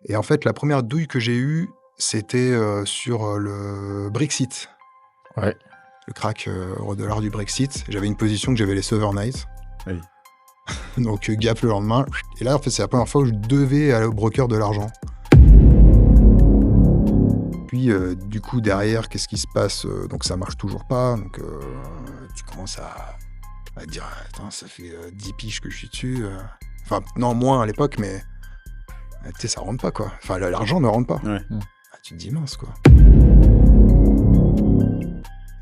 Et en fait, la première douille que j'ai eue, c'était, sur, le Brexit, Ouais. le crack, $1 du Brexit. J'avais une position que j'avais laissée overnight. Oui. Donc, gaffe le lendemain. Et là, en fait, c'est la première fois où je devais aller au broker de l'argent. Puis, du coup, derrière, qu'est-ce qui se passe? Donc ça marche toujours pas. Donc, tu commences à te dire: «Attends, ça fait, 10 piges que je suis dessus». Enfin, non, moins à l'époque, mais tu sais, ça rentre pas, quoi. Enfin, l'argent ne rentre pas. Ouais. Ah, tu te dis: «Mince, quoi».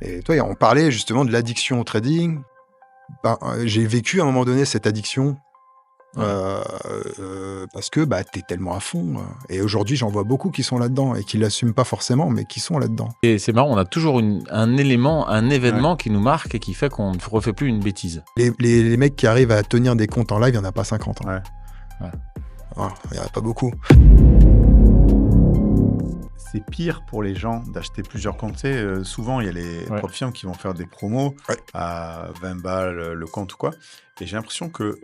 Et toi, on parlait justement de l'addiction au trading. Ben, j'ai vécu à un moment donné cette addiction, parce que, bah, tu es tellement à fond, et aujourd'hui, j'en vois beaucoup qui sont là-dedans et qui l'assument pas forcément, mais qui sont là-dedans. Et c'est marrant, on a toujours un élément, un événement qui nous marque et qui fait qu'on ne refait plus une bêtise. Les mecs qui arrivent à tenir des comptes en live, il y en a pas 50, hein. Ouais. Voilà, il y en a pas beaucoup. C'est pire pour les gens d'acheter plusieurs comptes. Tu sais, souvent, il y a les prop firms qui vont faire des promos à 20 balles le compte ou quoi. Et j'ai l'impression que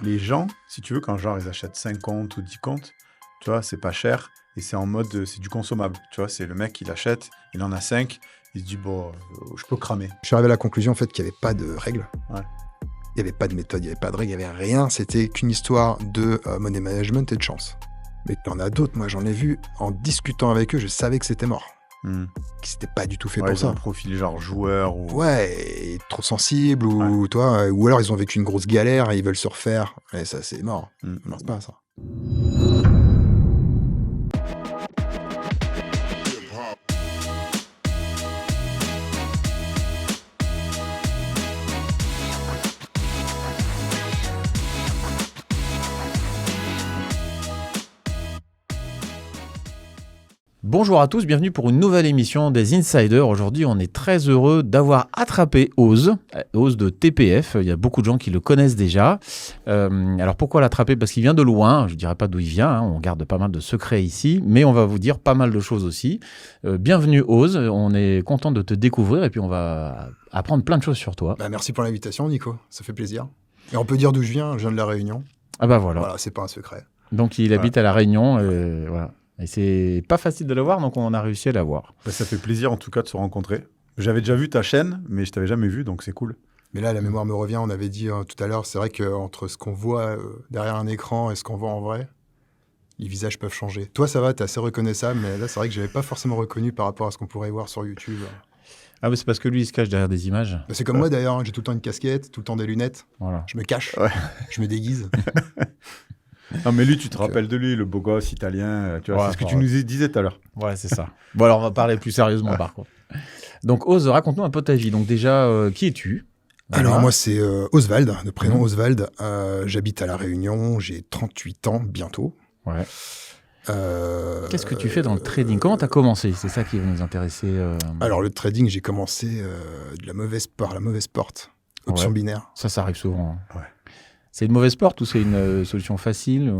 les gens, si tu veux, quand genre ils achètent 5 comptes ou 10 comptes, tu vois, c'est pas cher et c'est en mode, c'est du consommable. Tu vois, c'est le mec qui l'achète, il en a 5, il se dit, bon, je peux cramer. Je suis arrivé à la conclusion, en fait, qu'il n'y avait pas de règles. Ouais. Il n'y avait pas de méthode, il n'y avait pas de règles, il n'y avait rien. C'était qu'une histoire de money management et de chance. Mais il y en a d'autres, moi j'en ai vu, en discutant avec eux, je savais que c'était mort. Que c'était pas du tout fait pour Ils ont ça. un profil genre joueur ou... Ouais, et trop sensible, ou toi, ou alors ils ont vécu une grosse galère et ils veulent se refaire. Et ça, c'est mort. Ça marche pas, ça. Bonjour à tous, bienvenue pour une nouvelle émission des Insiders. Aujourd'hui, on est très heureux d'avoir attrapé Ose de TPF. Il y a beaucoup de gens qui le connaissent déjà. Alors pourquoi l'attraper? Parce qu'il vient de loin. Je ne dirai pas d'où il vient, hein. On garde pas mal de secrets ici, mais on va vous dire pas mal de choses aussi. Bienvenue Ose, on est content de te découvrir et puis on va apprendre plein de choses sur toi. Bah, merci pour l'invitation, Nico, ça fait plaisir. Et on peut dire d'où je viens de La Réunion. Ah bah voilà. Voilà, c'est pas un secret. Donc il habite à La Réunion, voilà. Et c'est pas facile de le voir, donc on a réussi à l'avoir. Bah, ça fait plaisir en tout cas de se rencontrer. J'avais déjà vu ta chaîne, mais je t'avais jamais vu, donc c'est cool. Mais là, la mémoire me revient, on avait dit tout à l'heure, c'est vrai qu'entre ce qu'on voit derrière un écran et ce qu'on voit en vrai, les visages peuvent changer. Toi, ça va, t'es assez reconnaissable, mais là, c'est vrai que je n'avais pas forcément reconnu par rapport à ce qu'on pourrait voir sur YouTube. Ah, mais c'est parce que lui, il se cache derrière des images. Bah, c'est comme moi d'ailleurs, hein, j'ai tout le temps une casquette, tout le temps des lunettes. Voilà. Je me cache, je me déguise. Non, mais lui, tu te rappelles de lui, le beau gosse italien, tu vois, c'est ce que tu nous disais tout à l'heure. Ouais, c'est ça. Bon, alors on va parler plus sérieusement par contre. Donc, Ose, raconte-nous un peu ta vie. Donc, déjà, qui es-tu? Alors, moi, c'est Oswald, de prénom Oswald. J'habite à La Réunion, j'ai 38 ans bientôt. Ouais. Qu'est-ce que tu fais dans le trading? Comment tu as commencé? C'est ça qui va nous intéresser. Alors, le trading, j'ai commencé par la mauvaise porte. Option binaire. Ça arrive souvent. Ouais. C'est une mauvaise porte ou c'est une solution facile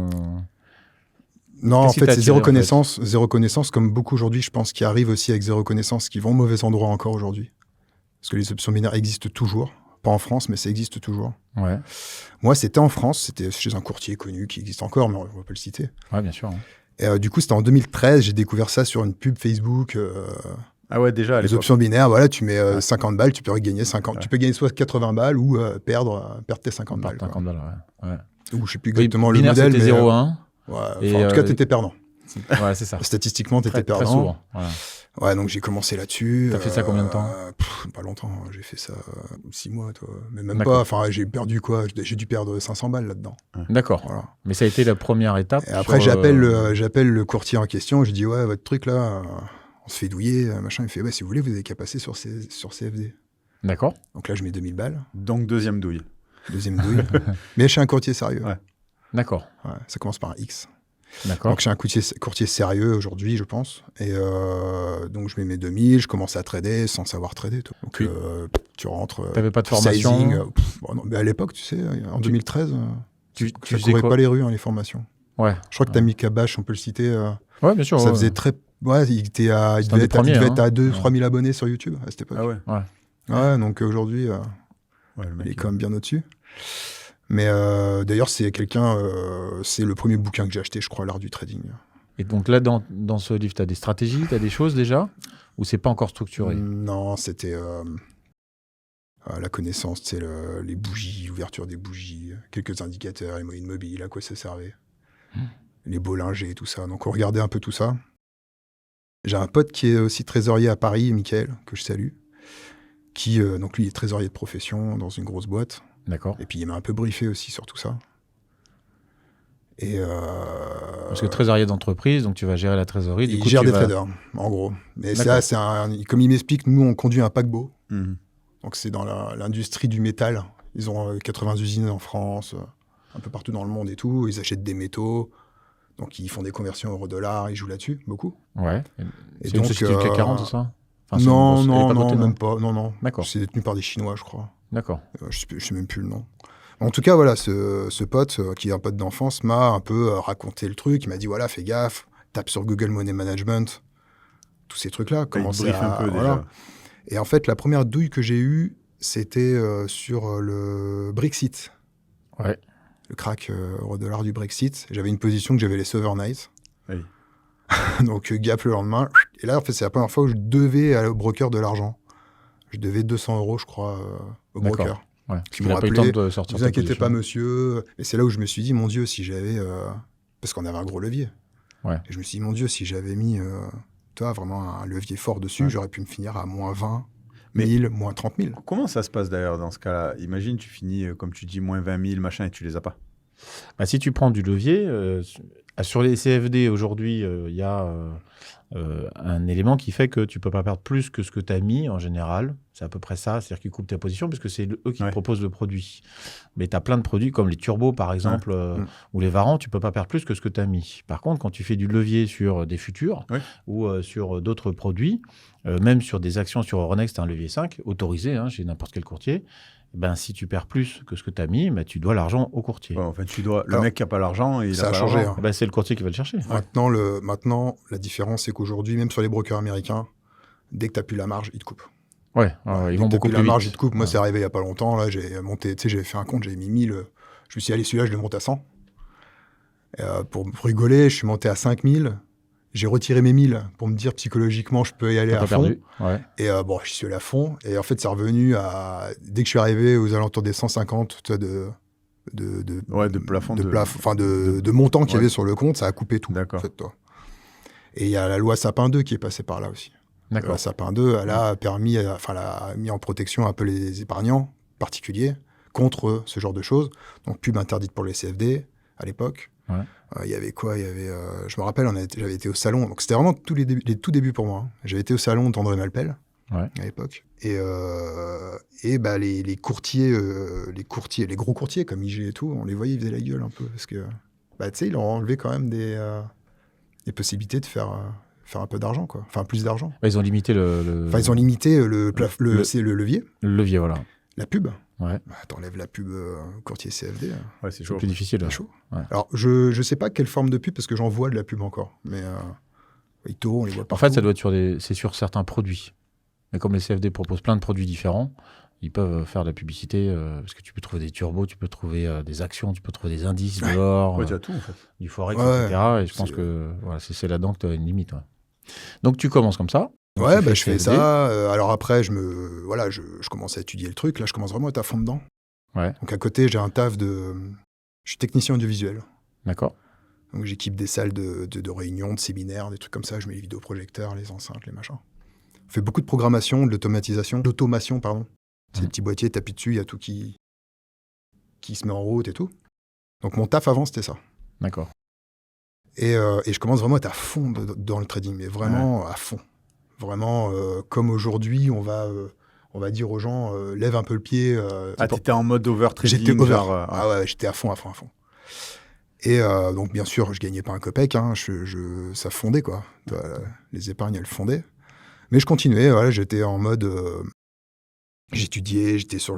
Non, en fait, c'est zéro connaissance. Zéro connaissance, comme beaucoup aujourd'hui, je pense, qui arrivent aussi avec zéro connaissance, qui vont au mauvais endroit encore aujourd'hui. Parce que les options binaires existent toujours. Pas en France, mais ça existe toujours. Ouais. Moi, c'était en France, c'était chez un courtier connu qui existe encore, mais on va pas le citer. Ouais, bien sûr. Et du coup, c'était en 2013, j'ai découvert ça sur une pub Facebook. Ah ouais, déjà, les options binaires, voilà, tu mets 50 balles, tu peux gagner 50. Ouais. Tu peux gagner soit 80 balles ou perdre tes 50 balles. 50 balles, ouais. Ou je sais plus exactement le binaire, modèle. C'était 0,1. Ouais, en tout cas, t'étais perdant. Ouais, c'est ça. Statistiquement, t'étais perdant. Très souvent. Voilà. Ouais, donc j'ai commencé là-dessus. T'as fait ça combien de temps? Pas longtemps, j'ai fait ça 6 mois, toi. Mais même pas, enfin, j'ai perdu quoi? J'ai dû perdre 500 balles là-dedans. D'accord. Voilà. Mais ça a été la première étape. Et après, j'appelle le courtier en question, je dis, ouais, votre truc là, on se fait douiller, machin. Il fait, ouais, si vous voulez, vous avez qu'à passer sur CFD. D'accord. Donc là, je mets 2000 balles. Donc deuxième douille. Deuxième douille. Mais je suis un courtier sérieux. Ouais. D'accord. Ouais, ça commence par un X. D'accord. Donc, je suis un courtier sérieux aujourd'hui, je pense. Et donc, je mets mes 2000, je commence à trader sans savoir trader. Toi. Donc, tu rentres. T'avais pas de formation sizing, bon, non, mais à l'époque, tu sais, en 2013, tu courais pas les rues, hein, les formations. Ouais. Je crois que Tamika Bash, on peut le citer. Ouais, bien sûr. Ça faisait très. Ouais, il devait être à 2-3 000 abonnés sur YouTube à cette époque. Ah ouais. Ouais, donc aujourd'hui, il est quand même bien au-dessus. Mais d'ailleurs, c'est le premier bouquin que j'ai acheté, je crois, L'Art du Trading. Et donc là, dans ce livre, tu as des stratégies, tu as des choses déjà? Ou c'est pas encore structuré? Non, c'était la connaissance, tu sais, les bougies, l'ouverture des bougies, quelques indicateurs, les moyennes mobiles, à quoi ça servait, les Bollinger, tout ça. Donc on regardait un peu tout ça. J'ai un pote qui est aussi trésorier à Paris, Mickaël, que je salue, qui, donc lui, est trésorier de profession dans une grosse boîte. D'accord. Et puis il m'a un peu briefé aussi sur tout ça. Et Parce que trésorier d'entreprise, donc tu vas gérer la trésorerie. Du il coup, gère tu des vas... traders, en gros. Mais D'accord. ça, comme il m'explique, nous, on conduit un paquebot. Mhm. Donc c'est dans l'industrie du métal. Ils ont 80 usines en France, un peu partout dans le monde et tout. Ils achètent des métaux. Donc ils font des conversions euro-dollar, ils jouent là-dessus, beaucoup. Ouais. Et C'est une société du CAC 40, c'est ça? Enfin, c'est non, une grosse- elle est non, pas non, cotée, même pas. Non. D'accord. C'est détenu par des Chinois, je crois. D'accord. Je sais même plus le nom. En tout cas, voilà, ce pote, qui est un pote d'enfance, m'a un peu raconté le truc. Il m'a dit, voilà, fais gaffe, tape sur Google Money Management, tous ces trucs-là. Il Commence brief un peu voilà. déjà. Et en fait, la première douille que j'ai eue, c'était sur le Brexit. Ouais. Le crack euro-dollar du Brexit. J'avais une position que j'avais laissée overnight. Oui. Donc, gap le lendemain. Et là, en fait, c'est la première fois où je devais aller au broker de l'argent. Je devais 200 €, je crois, au D'accord. broker. Ouais. Qui Tu m'ont n'as pas eu le appelé, temps de sortir Ne vous ta inquiétez position. pas, monsieur. Et c'est là où je me suis dit, mon Dieu, si j'avais... parce qu'on avait un gros levier. Ouais. Et je me suis dit, mon Dieu, si j'avais mis toi, vraiment un levier fort dessus, Ouais. j'aurais pu me finir à moins 20 Mais- 000, moins 30 000. Comment ça se passe d'ailleurs dans ce cas-là? Imagine, tu finis, comme tu dis, moins 20 000, machin, et tu les as pas. Bah, si tu prends du levier, sur les CFD aujourd'hui, il y a un élément qui fait que tu ne peux pas perdre plus que ce que tu as mis en général. C'est à peu près ça, c'est-à-dire qu'ils coupent ta position puisque c'est eux qui te Ouais. proposent le produit. Mais tu as plein de produits comme les turbos par exemple ou les varans, tu ne peux pas perdre plus que ce que tu as mis. Par contre, quand tu fais du levier sur des futurs ou sur d'autres produits, même sur des actions sur Euronext, un levier 5, autorisé chez n'importe quel courtier, ben, si tu perds plus que ce que tu as mis, ben, tu dois l'argent au courtier. Ouais, enfin, tu dois... Le Alors, mec qui n'a pas l'argent, il ça a a pas changé, l'argent. hein. Ben, c'est le courtier qui va le chercher. Maintenant, la différence, c'est qu'aujourd'hui, même sur les brokers américains, dès que tu n'as plus la marge, ils te coupent. Ouais, ils vont beaucoup plus la vite. marge, ils te coupent. Moi, c'est arrivé il n'y a pas longtemps. Là, j'ai monté, tu sais, j'avais fait un compte, j'avais mis 1000. Je me suis dit, allez, celui-là, je le monte à 100. Pour rigoler, je suis monté à 5000. J'ai retiré mes 1000 pour me dire psychologiquement, je peux y aller T'as à pas fond. perdu. Ouais. Et bon, je suis allé à fond. Et en fait, c'est revenu à. Dès que je suis arrivé aux alentours des 150, tu sais, de plafond. de montant qu'il y avait sur le compte, ça a coupé tout. D'accord. En fait, toi. Et il y a la loi Sapin 2 qui est passée par là aussi. La D'accord. Sapin 2, elle a permis, elle a mis en protection un peu les épargnants particuliers contre ce genre de choses. Donc, pub interdite pour les CFD à l'époque. Ouais. Il y avait quoi? Il y avait, je me rappelle, j'avais été au salon. Donc, c'était vraiment les tout débuts pour moi. Hein. J'avais été au salon d'André Malpel à l'époque. Et bah, les courtiers, les gros courtiers comme IG et tout, on les voyait, ils faisaient la gueule un peu. Parce que, bah, tu sais, ils ont enlevé quand même des possibilités de faire un peu d'argent, quoi. Enfin, plus d'argent. Ouais, ils ont limité Enfin, ils ont limité c'est le levier, le levier, voilà. la pub. Ouais. Bah, t'enlèves la pub courtier CFD. Ouais, c'est C'est chaud. plus difficile. C'est là. chaud. Ouais. Alors, je sais pas quelle forme de pub, parce que j'en vois de la pub encore. Mais Ito, on les voit En partout. fait, ça doit être c'est sur certains produits. Mais comme les CFD proposent plein de produits différents, ils peuvent faire de la publicité parce que tu peux trouver des turbos, tu peux trouver des actions, tu peux trouver des indices, de l'or, Ouais, tu as tout, en fait. du forex, Ouais, etc. Et je pense que voilà, c'est là-dedans que tu as une limite. Ouais. Donc, tu commences comme ça. Donc, Ouais, tu bah, fais je fais CFD. ça. Alors après, je commence à étudier le truc. Là, je commence vraiment à être à fond dedans. Ouais. Donc à côté, j'ai un taf de... Je suis technicien audiovisuel. D'accord. Donc j'équipe des salles de réunions, de séminaires, des trucs comme ça. Je mets les vidéoprojecteurs, les enceintes, les machins. On fait beaucoup de programmation, de l'automation, pardon. C'est des petits boîtiers, t'appuies dessus, il y a tout qui se met en route et tout. Donc mon taf avant, c'était ça. D'accord. Et je commence vraiment à être à fond dans le trading, mais vraiment à fond. Vraiment, comme aujourd'hui, on va dire aux gens, lève un peu le pied. T'étais en mode over-trading. J'étais over. Genre, Ah ouais, j'étais à fond. Et donc, bien sûr, je gagnais pas un copec. Hein, ça fondait, quoi. Les épargnes, elles fondaient. Mais je continuais. Voilà, j'étais en mode... j'étudiais, j'étais sur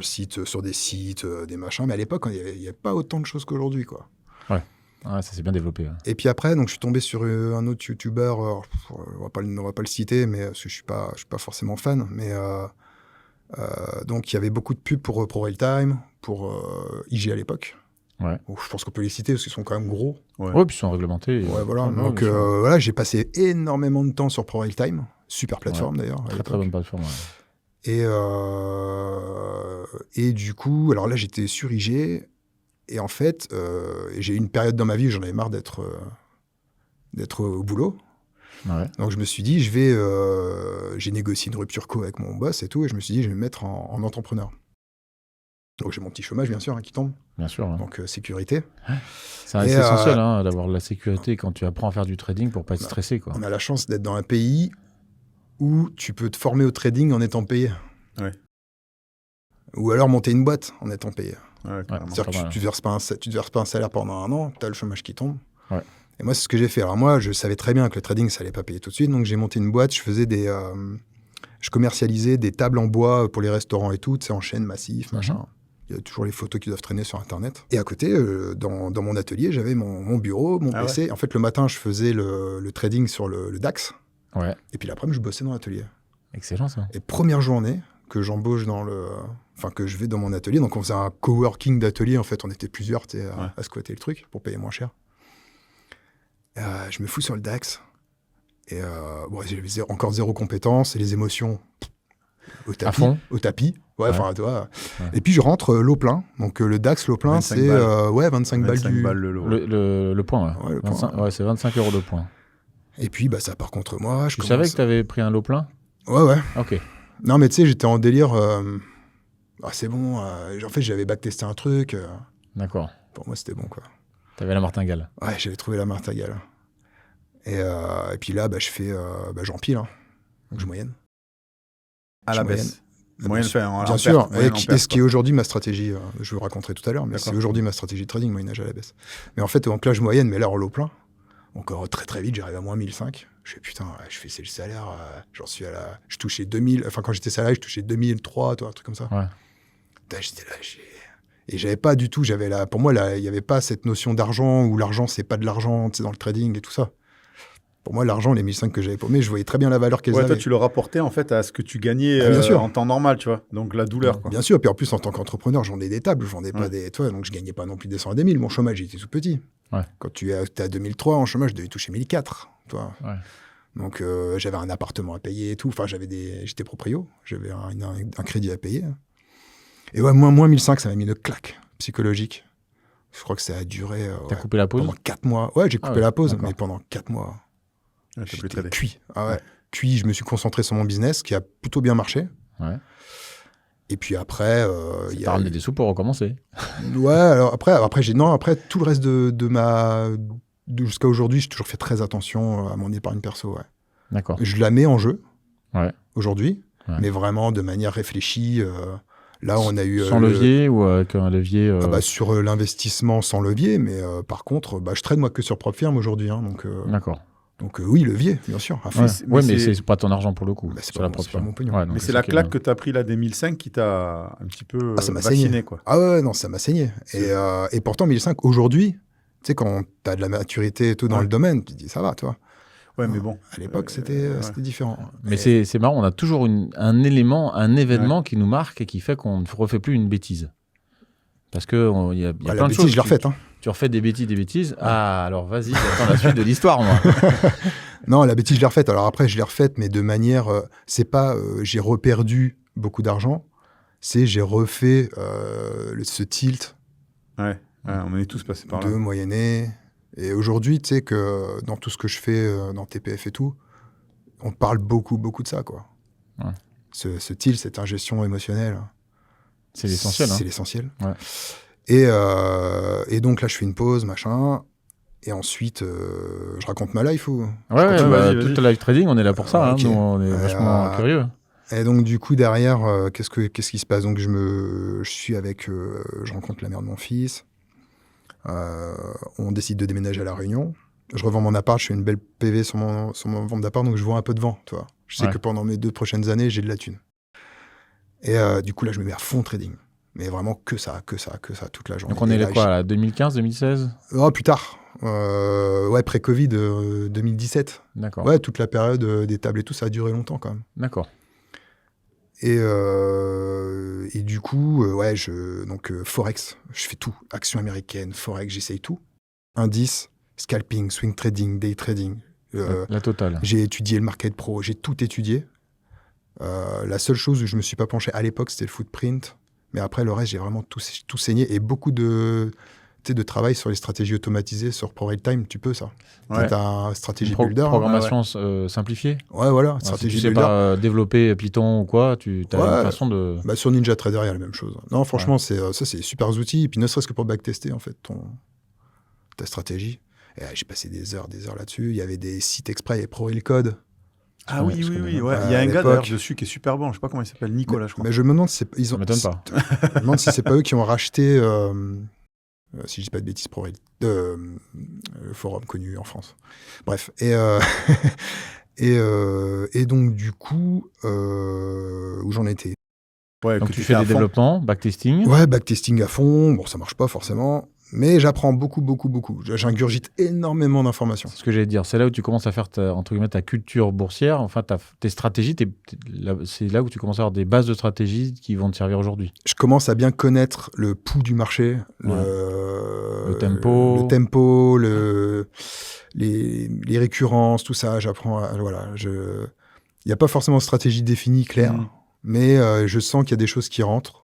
des sites, des machins. Mais à l'époque, il n'y avait pas autant de choses qu'aujourd'hui, quoi. Ouais, ça s'est bien développé. Ouais. Et puis après, donc, je suis tombé sur un autre YouTuber. On va pas le citer, mais parce que je suis pas forcément fan. Mais donc, il y avait beaucoup de pubs pour Pro Real Time, pour IG à l'époque. Ouais. Donc, je pense qu'on peut les citer parce qu'ils sont quand même gros. Puis ils sont réglementés. Ouais, voilà. Ouais, Donc, voilà, j'ai passé énormément de temps sur ProRailTime. Super plateforme, d'ailleurs. Très, très bonne plateforme, Et du coup, alors là, j'étais sur IG. Et en fait, j'ai eu une période dans ma vie où j'en avais marre d'être au boulot. Ouais. Donc, je me suis dit, j'ai négocié une rupture co avec mon boss et tout. Et je me suis dit, je vais me mettre en entrepreneur. Donc, j'ai mon petit chômage, bien sûr, qui tombe. Bien sûr. Ouais. Donc, sécurité. C'est essentiel d'avoir de la sécurité quand tu apprends à faire du trading pour pas être stressé, quoi. On a la chance d'être dans un pays où tu peux te former au trading en étant payé. Ouais. Ou alors monter une boîte en étant payé. Ouais, c'est-à-dire que tu ne verses pas un salaire pendant un an, tu as le chômage qui tombe. Ouais. Et moi, c'est ce que j'ai fait. Alors moi, je savais très bien que le trading, ça allait pas payer tout de suite. Donc, j'ai monté une boîte. Je commercialisais des tables en bois pour les restaurants et tout, tu sais, en chaîne massif, machin. Il y a toujours les photos qui doivent traîner sur Internet. Et à côté, dans mon atelier, j'avais mon bureau, mon PC. Ouais. En fait, le matin, je faisais le trading sur le DAX. Ouais. Et puis l'après-midi, je bossais dans l'atelier. Excellent, ça. Et première journée que j'embauche que je vais dans mon atelier. Donc, on faisait un coworking d'atelier. En fait, on était plusieurs à squatter le truc pour payer moins cher. Je me fous sur le DAX. Et j'avais encore zéro compétence. Et les émotions au tapis. Ouais. Et puis, je rentre lot plein. Donc, le DAX, lot plein, c'est 25 balles le lot. Le point, ouais. Le point, c'est 25 € le point. Et puis, ça part contre moi. Tu savais que tu avais pris un lot plein ? Ouais. Ok. Non, mais tu sais, j'étais en délire. C'est bon. En fait, j'avais backtesté un truc. D'accord. Pour moi, c'était bon, quoi. T'avais la martingale. Ouais, j'avais trouvé la martingale. Et puis là, j'empile. Hein. Donc, je moyenne. À la baisse. Moyenne, bien sûr. Ce qui est aujourd'hui ma stratégie, je vous raconterai tout à l'heure, mais c'est aujourd'hui ma stratégie de trading, moyenage à la baisse. Mais en fait, donc là, je moyenne, mais là, en lot plein. Encore très très vite, j'arrive à moins 1005. Je fais putain, c'est le salaire, j'en suis à la. Je touchais 2000, enfin quand j'étais salarié, je touchais 2003, un truc comme ça. Ouais. Putain, j'étais là, et j'avais pas du tout, pour moi, il n'y avait pas cette notion d'argent où l'argent, c'est pas de l'argent, tu sais, dans le trading et tout ça. Pour moi, l'argent, les 1005 que j'avais paumé, je voyais très bien la valeur qu'elles avaient. Toi, tu le rapportais en fait à ce que tu gagnais en temps normal, tu vois. Donc la douleur, quoi. Bien sûr, puis en plus, en tant qu'entrepreneur, je vendais des tables, je vendais pas des. Toi, donc je gagnais pas non plus des 100 à des 1000. Mon chômage, il était tout petit. Ouais. Quand tu es à 2003, en chômage, je devais toucher 1004. Toi. Ouais. Donc j'avais un appartement à payer et tout. Enfin, j'étais proprio, j'avais un crédit à payer. Et ouais, moins 1005, ça m'a mis une claque psychologique. Je crois que ça a duré. T'as coupé la pause ? Pendant 4 mois. Ouais, j'ai coupé la pause, mais pendant 4 mois. J'étais cuit. Cuit, je me suis concentré sur mon business qui a plutôt bien marché. Ouais. Et puis après. T'as ramené des sous pour recommencer. Ouais, alors après, tout le reste jusqu'à aujourd'hui, j'ai toujours fait très attention à mon épargne perso. Ouais. D'accord. Je la mets en jeu aujourd'hui, mais vraiment de manière réfléchie. Là, on a eu. Sans levier ou avec un levier sur l'investissement sans levier, mais par contre, je trade moi que sur PropFirm aujourd'hui. Hein, donc, d'accord. Donc oui, levier, bien sûr. Mais c'est pas ton argent pour le coup. C'est pas mon pognon. Ouais, mais c'est la claque que tu as pris là des 1005 qui t'a un petit peu vacciné, quoi. Ah ouais, non, ça m'a saigné. Et pourtant, 1005, aujourd'hui, tu sais, quand tu as de la maturité et tout dans le domaine, tu te dis, ça va, toi. Ouais, mais bon. À l'époque, c'était différent. Mais c'est marrant, on a toujours un événement qui nous marque et qui fait qu'on ne refait plus une bêtise. Parce qu'il y a plein de choses. Je l'ai refaite. Tu refais des bêtises. Ouais. Ah, alors vas-y, j'attends la suite de l'histoire, moi. Non, la bêtise, je l'ai refaite. Alors après, je l'ai refaite, mais de manière... c'est pas j'ai reperdu beaucoup d'argent, c'est j'ai refait ce tilt. Ouais, on est tous passés par là. De moyenner. Et aujourd'hui, tu sais que dans tout ce que je fais, dans TPF et tout, on parle beaucoup de ça, quoi. Ouais. Ce tilt, cette ingestion émotionnelle. C'est l'essentiel. C'est l'essentiel. Ouais. Et donc là, je fais une pause, machin. Et ensuite, je raconte ma life ou... Toute live trading, on est là pour ça. Okay. Nous, on est vachement curieux. Et donc, du coup, derrière, qu'est-ce qui se passe ? Donc, je suis avec... je rencontre la mère de mon fils. On décide de déménager à La Réunion. Je revends mon appart, je fais une belle PV sur mon vente d'appart, donc je vends un peu de vent, tu vois. Je sais que pendant mes 2 prochaines années, j'ai de la thune. Et du coup, là, je me mets à fond trading. Mais vraiment que ça, toute la journée. Donc on est là, quoi, là, 2015, 2016 ? Oh, plus tard. Pré-Covid, 2017. D'accord. Ouais, toute la période des tables et tout, ça a duré longtemps quand même. D'accord. Et du coup, donc Forex, je fais tout. Action américaine, Forex, j'essaye tout. Indice, scalping, swing trading, day trading. La totale. J'ai étudié le market pro, j'ai tout étudié. La seule chose où je me suis pas penché à l'époque, c'était le footprint. Mais après, le reste, j'ai vraiment tout saigné. Et beaucoup de travail sur les stratégies automatisées, sur ProRateTime, tu peux ça. Ouais. T'as un stratégie builder. Programmation simplifiée. Ouais, voilà, Si stratégie tu sais builder. pas développer Python ou quoi, tu as une façon de... Bah, sur NinjaTrader, il y a la même chose. Non, franchement, ça, c'est super outils. Et puis, ne serait-ce que pour backtester, en fait, ta stratégie. Et j'ai passé des heures là-dessus. Il y avait des sites exprès, et ProRealCode. Ah oui. Il y a un gars d'ailleurs dessus qui est super bon. Je sais pas comment il s'appelle, Nicolas, je crois. Mais je me demande si ils ont. Ça m'étonne pas. Je me demande si c'est pas eux qui ont racheté, si je dis pas de bêtises, le forum connu en France. Bref. Et donc du coup, où j'en étais. Ouais, donc tu fais des développements, backtesting. Ouais, backtesting à fond. Bon, ça marche pas forcément. Mais j'apprends beaucoup. J'ingurgite énormément d'informations. C'est ce que j'allais dire. C'est là où tu commences à faire entre guillemets, ta culture boursière, enfin tes stratégies. C'est là où tu commences à avoir des bases de stratégies qui vont te servir aujourd'hui. Je commence à bien connaître le pouls du marché, le tempo, les récurrences, tout ça. J'apprends. Il n'y a pas forcément de stratégie définie, claire, mais je sens qu'il y a des choses qui rentrent.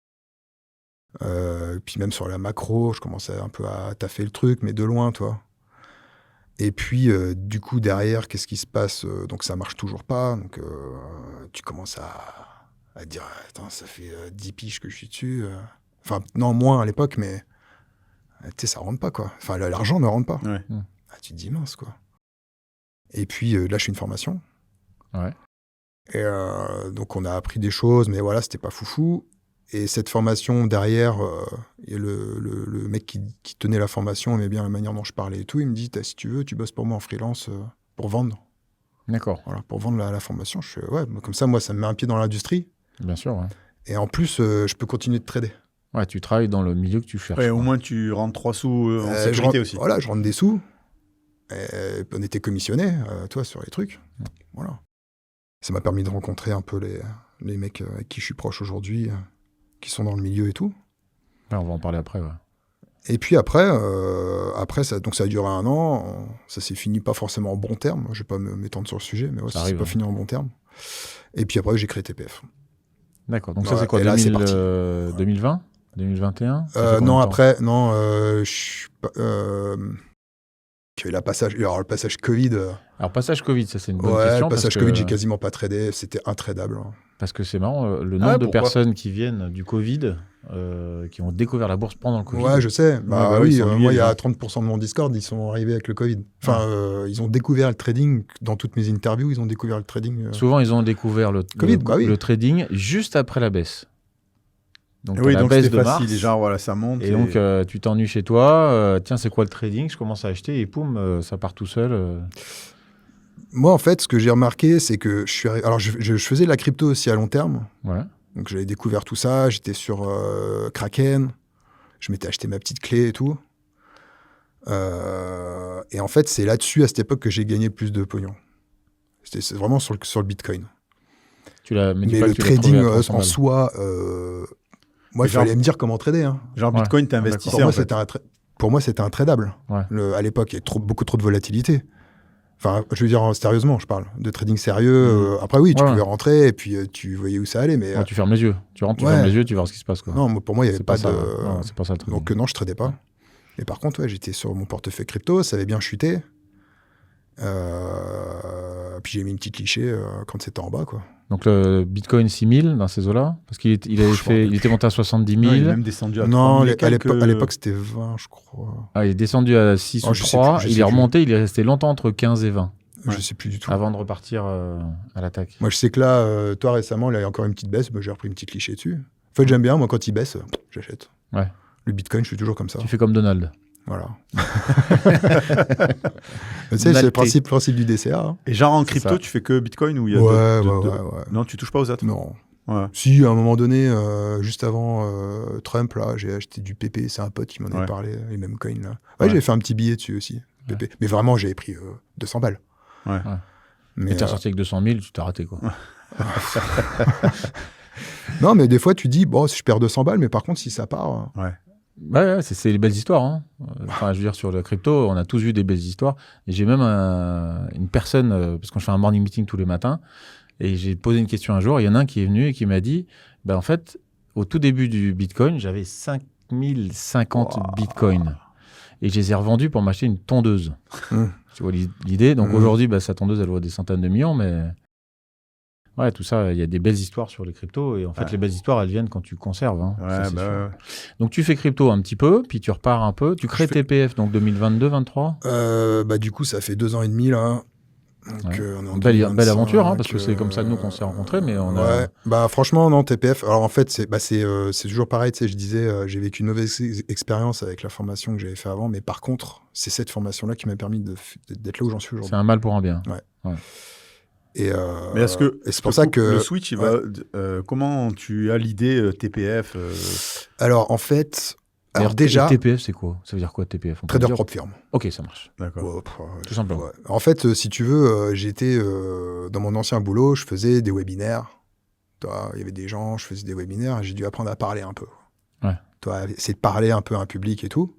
Puis même sur la macro, je commence un peu à taffer le truc, mais de loin, toi. Et puis, du coup, derrière, qu'est-ce qui se passe? Donc, ça marche toujours pas. Donc, tu commences à dire, attends, ça fait 10 piges que je suis dessus. Enfin, non, moins à l'époque, mais tu sais, ça rentre pas, quoi. Enfin, l'argent ne rentre pas. Ouais. Tu te dis, mince, quoi. Et puis, là, je fais une formation. Ouais. Et donc, on a appris des choses, mais voilà, c'était pas foufou. Et cette formation, derrière, le mec qui tenait la formation aimait bien la manière dont je parlais et tout. Il me dit, si tu veux, tu bosses pour moi en freelance pour vendre. D'accord. Voilà, pour vendre la formation. Je fais, ouais, comme ça, moi, ça me met un pied dans l'industrie. Bien sûr, ouais. Et en plus, je peux continuer de trader. Ouais, tu travailles dans le milieu que tu cherches. Ouais, au moins, tu rentres 3 sous en sécurité aussi. Voilà, je rentre des sous. Et on était commissionnés, toi, sur les trucs. Voilà. Ça m'a permis de rencontrer un peu les mecs avec qui je suis proche aujourd'hui, qui sont dans le milieu et tout. Ouais, on va en parler après, ouais. Et puis après ça a duré 1 an. Ça s'est fini pas forcément en bon terme. Je vais pas m'étendre sur le sujet, mais ça s'est pas fini en bon terme. Et puis après, j'ai créé TPF. D'accord. Donc ça, c'est quoi, 2020 2021 Non, après, non. Il y a eu le passage Covid. Alors, passage Covid, ça, c'est une bonne question. question. Le passage Covid, j'ai quasiment pas tradé. C'était intradable. Parce que c'est marrant, le nombre de personnes qui viennent du Covid, qui ont découvert la bourse pendant le Covid. Ouais, je sais. Moi, il y a 30% de mon Discord, ils sont arrivés avec le Covid. Enfin, ils ont découvert le trading. Dans toutes mes interviews, ils ont découvert le trading. Souvent, ils ont découvert le trading juste après la baisse. Donc, la baisse de mars. Facile, genre, voilà, ça monte. Et donc, tu t'ennuies chez toi. Tiens, c'est quoi le trading? Je commence à acheter et poum, ça part tout seul. Moi, en fait, ce que j'ai remarqué, c'est que je faisais de la crypto aussi à long terme. Ouais. Donc, j'avais découvert tout ça. J'étais sur Kraken. Je m'étais acheté ma petite clé et tout. Et en fait, c'est là-dessus, à cette époque, que j'ai gagné plus de pognon. C'est vraiment sur le Bitcoin. Mais le trading en soi... moi, il fallait me dire comment trader. Hein. Genre Bitcoin, t'es investisseur. Pour moi, c'était intradable. Ouais. À l'époque, il y avait beaucoup trop de volatilité. Enfin, je veux dire, sérieusement, je parle de trading sérieux. Après, oui, tu pouvais rentrer et puis tu voyais où ça allait. Mais, tu fermes les yeux. Tu rentres, tu fermes les yeux, tu vois ce qui se passe. Quoi. Non, pour moi, il n'y avait pas de... Non, c'est pas ça le trading. Donc, non, je ne tradais pas. Et par contre, j'étais sur mon portefeuille crypto, ça avait bien chuté. Puis j'ai mis une petite cliché quand c'était en bas, quoi. Donc le Bitcoin 6000 dans ces eaux-là, parce qu'il était monté à 70 000. Non, il est même descendu à 3 000. Non, à l'époque c'était 20, je crois. Ah, il est descendu à 6 ou 3. Il est remonté, il est resté longtemps entre 15 et 20. Je sais plus du tout. Avant de repartir à l'attaque. Moi, je sais que là, toi récemment, il y a encore une petite baisse. J'ai repris une petite cliché dessus. En fait, j'aime bien, moi, quand il baisse, j'achète. Ouais. Le Bitcoin, je suis toujours comme ça. Tu fais comme Donald. Voilà. Tu sais, c'est le principe du DCA. Hein. Et genre en crypto, tu fais que Bitcoin ou il y a ouais. Non, tu touches pas aux autres? Non. Ouais. Si, à un moment donné, juste avant Trump, là, j'ai acheté du PP. C'est un pote qui m'en a parlé, les mêmes coins là. Ouais, j'avais fait un petit billet dessus aussi. PP. Mais vraiment, j'avais pris 200 balles. Ouais. Mais t'es ressorti avec 200 000, tu t'es raté, quoi. Non, mais des fois, tu dis, bon, si je perds 200 balles, mais par contre, si ça part... Ouais, c'est les belles histoires. Hein. Enfin, je veux dire, sur le crypto, on a tous vu des belles histoires. Et j'ai même une personne, parce que je fais un morning meeting tous les matins, et j'ai posé une question un jour, il y en a un qui est venu et qui m'a dit, en fait, au tout début du Bitcoin, j'avais 5050 Bitcoins. Et je les ai revendus pour m'acheter une tondeuse. Tu vois l'idée. Donc aujourd'hui, sa tondeuse, elle vaut des centaines de millions, mais... Ouais, tout ça, il y a des belles histoires sur les cryptos. Et en fait, les belles histoires, elles viennent quand tu conserves. Hein. Ouais. Donc, tu fais crypto un petit peu, puis tu repars un peu. Tu crées TPF, donc 2022-23 Du coup, ça fait 2 ans et demi, là. Donc, on est en belle aventure, hein, parce que c'est comme ça que nous qu'on s'est rencontrés. Mais on a... franchement, non, TPF. Alors, en fait, c'est toujours pareil. Tu sais, je disais, j'ai vécu une mauvaise expérience avec la formation que j'avais fait avant. Mais par contre, c'est cette formation-là qui m'a permis d'être là où j'en suis aujourd'hui. C'est un mal pour un bien. Ouais. Et mais est-ce que c'est pour ça que le switch, il va, comment tu as l'idée TPF Alors en fait, déjà TPF c'est quoi? Ça veut dire quoi TPF? Trader propre firme. Ok, ça marche. D'accord. Tout simplement. Ouais. En fait, si tu veux, j'étais dans mon ancien boulot, je faisais des webinaires. Il y avait des gens, je faisais des webinaires, et j'ai dû apprendre à parler un peu. Ouais. Essayer de parler un peu à un public et tout.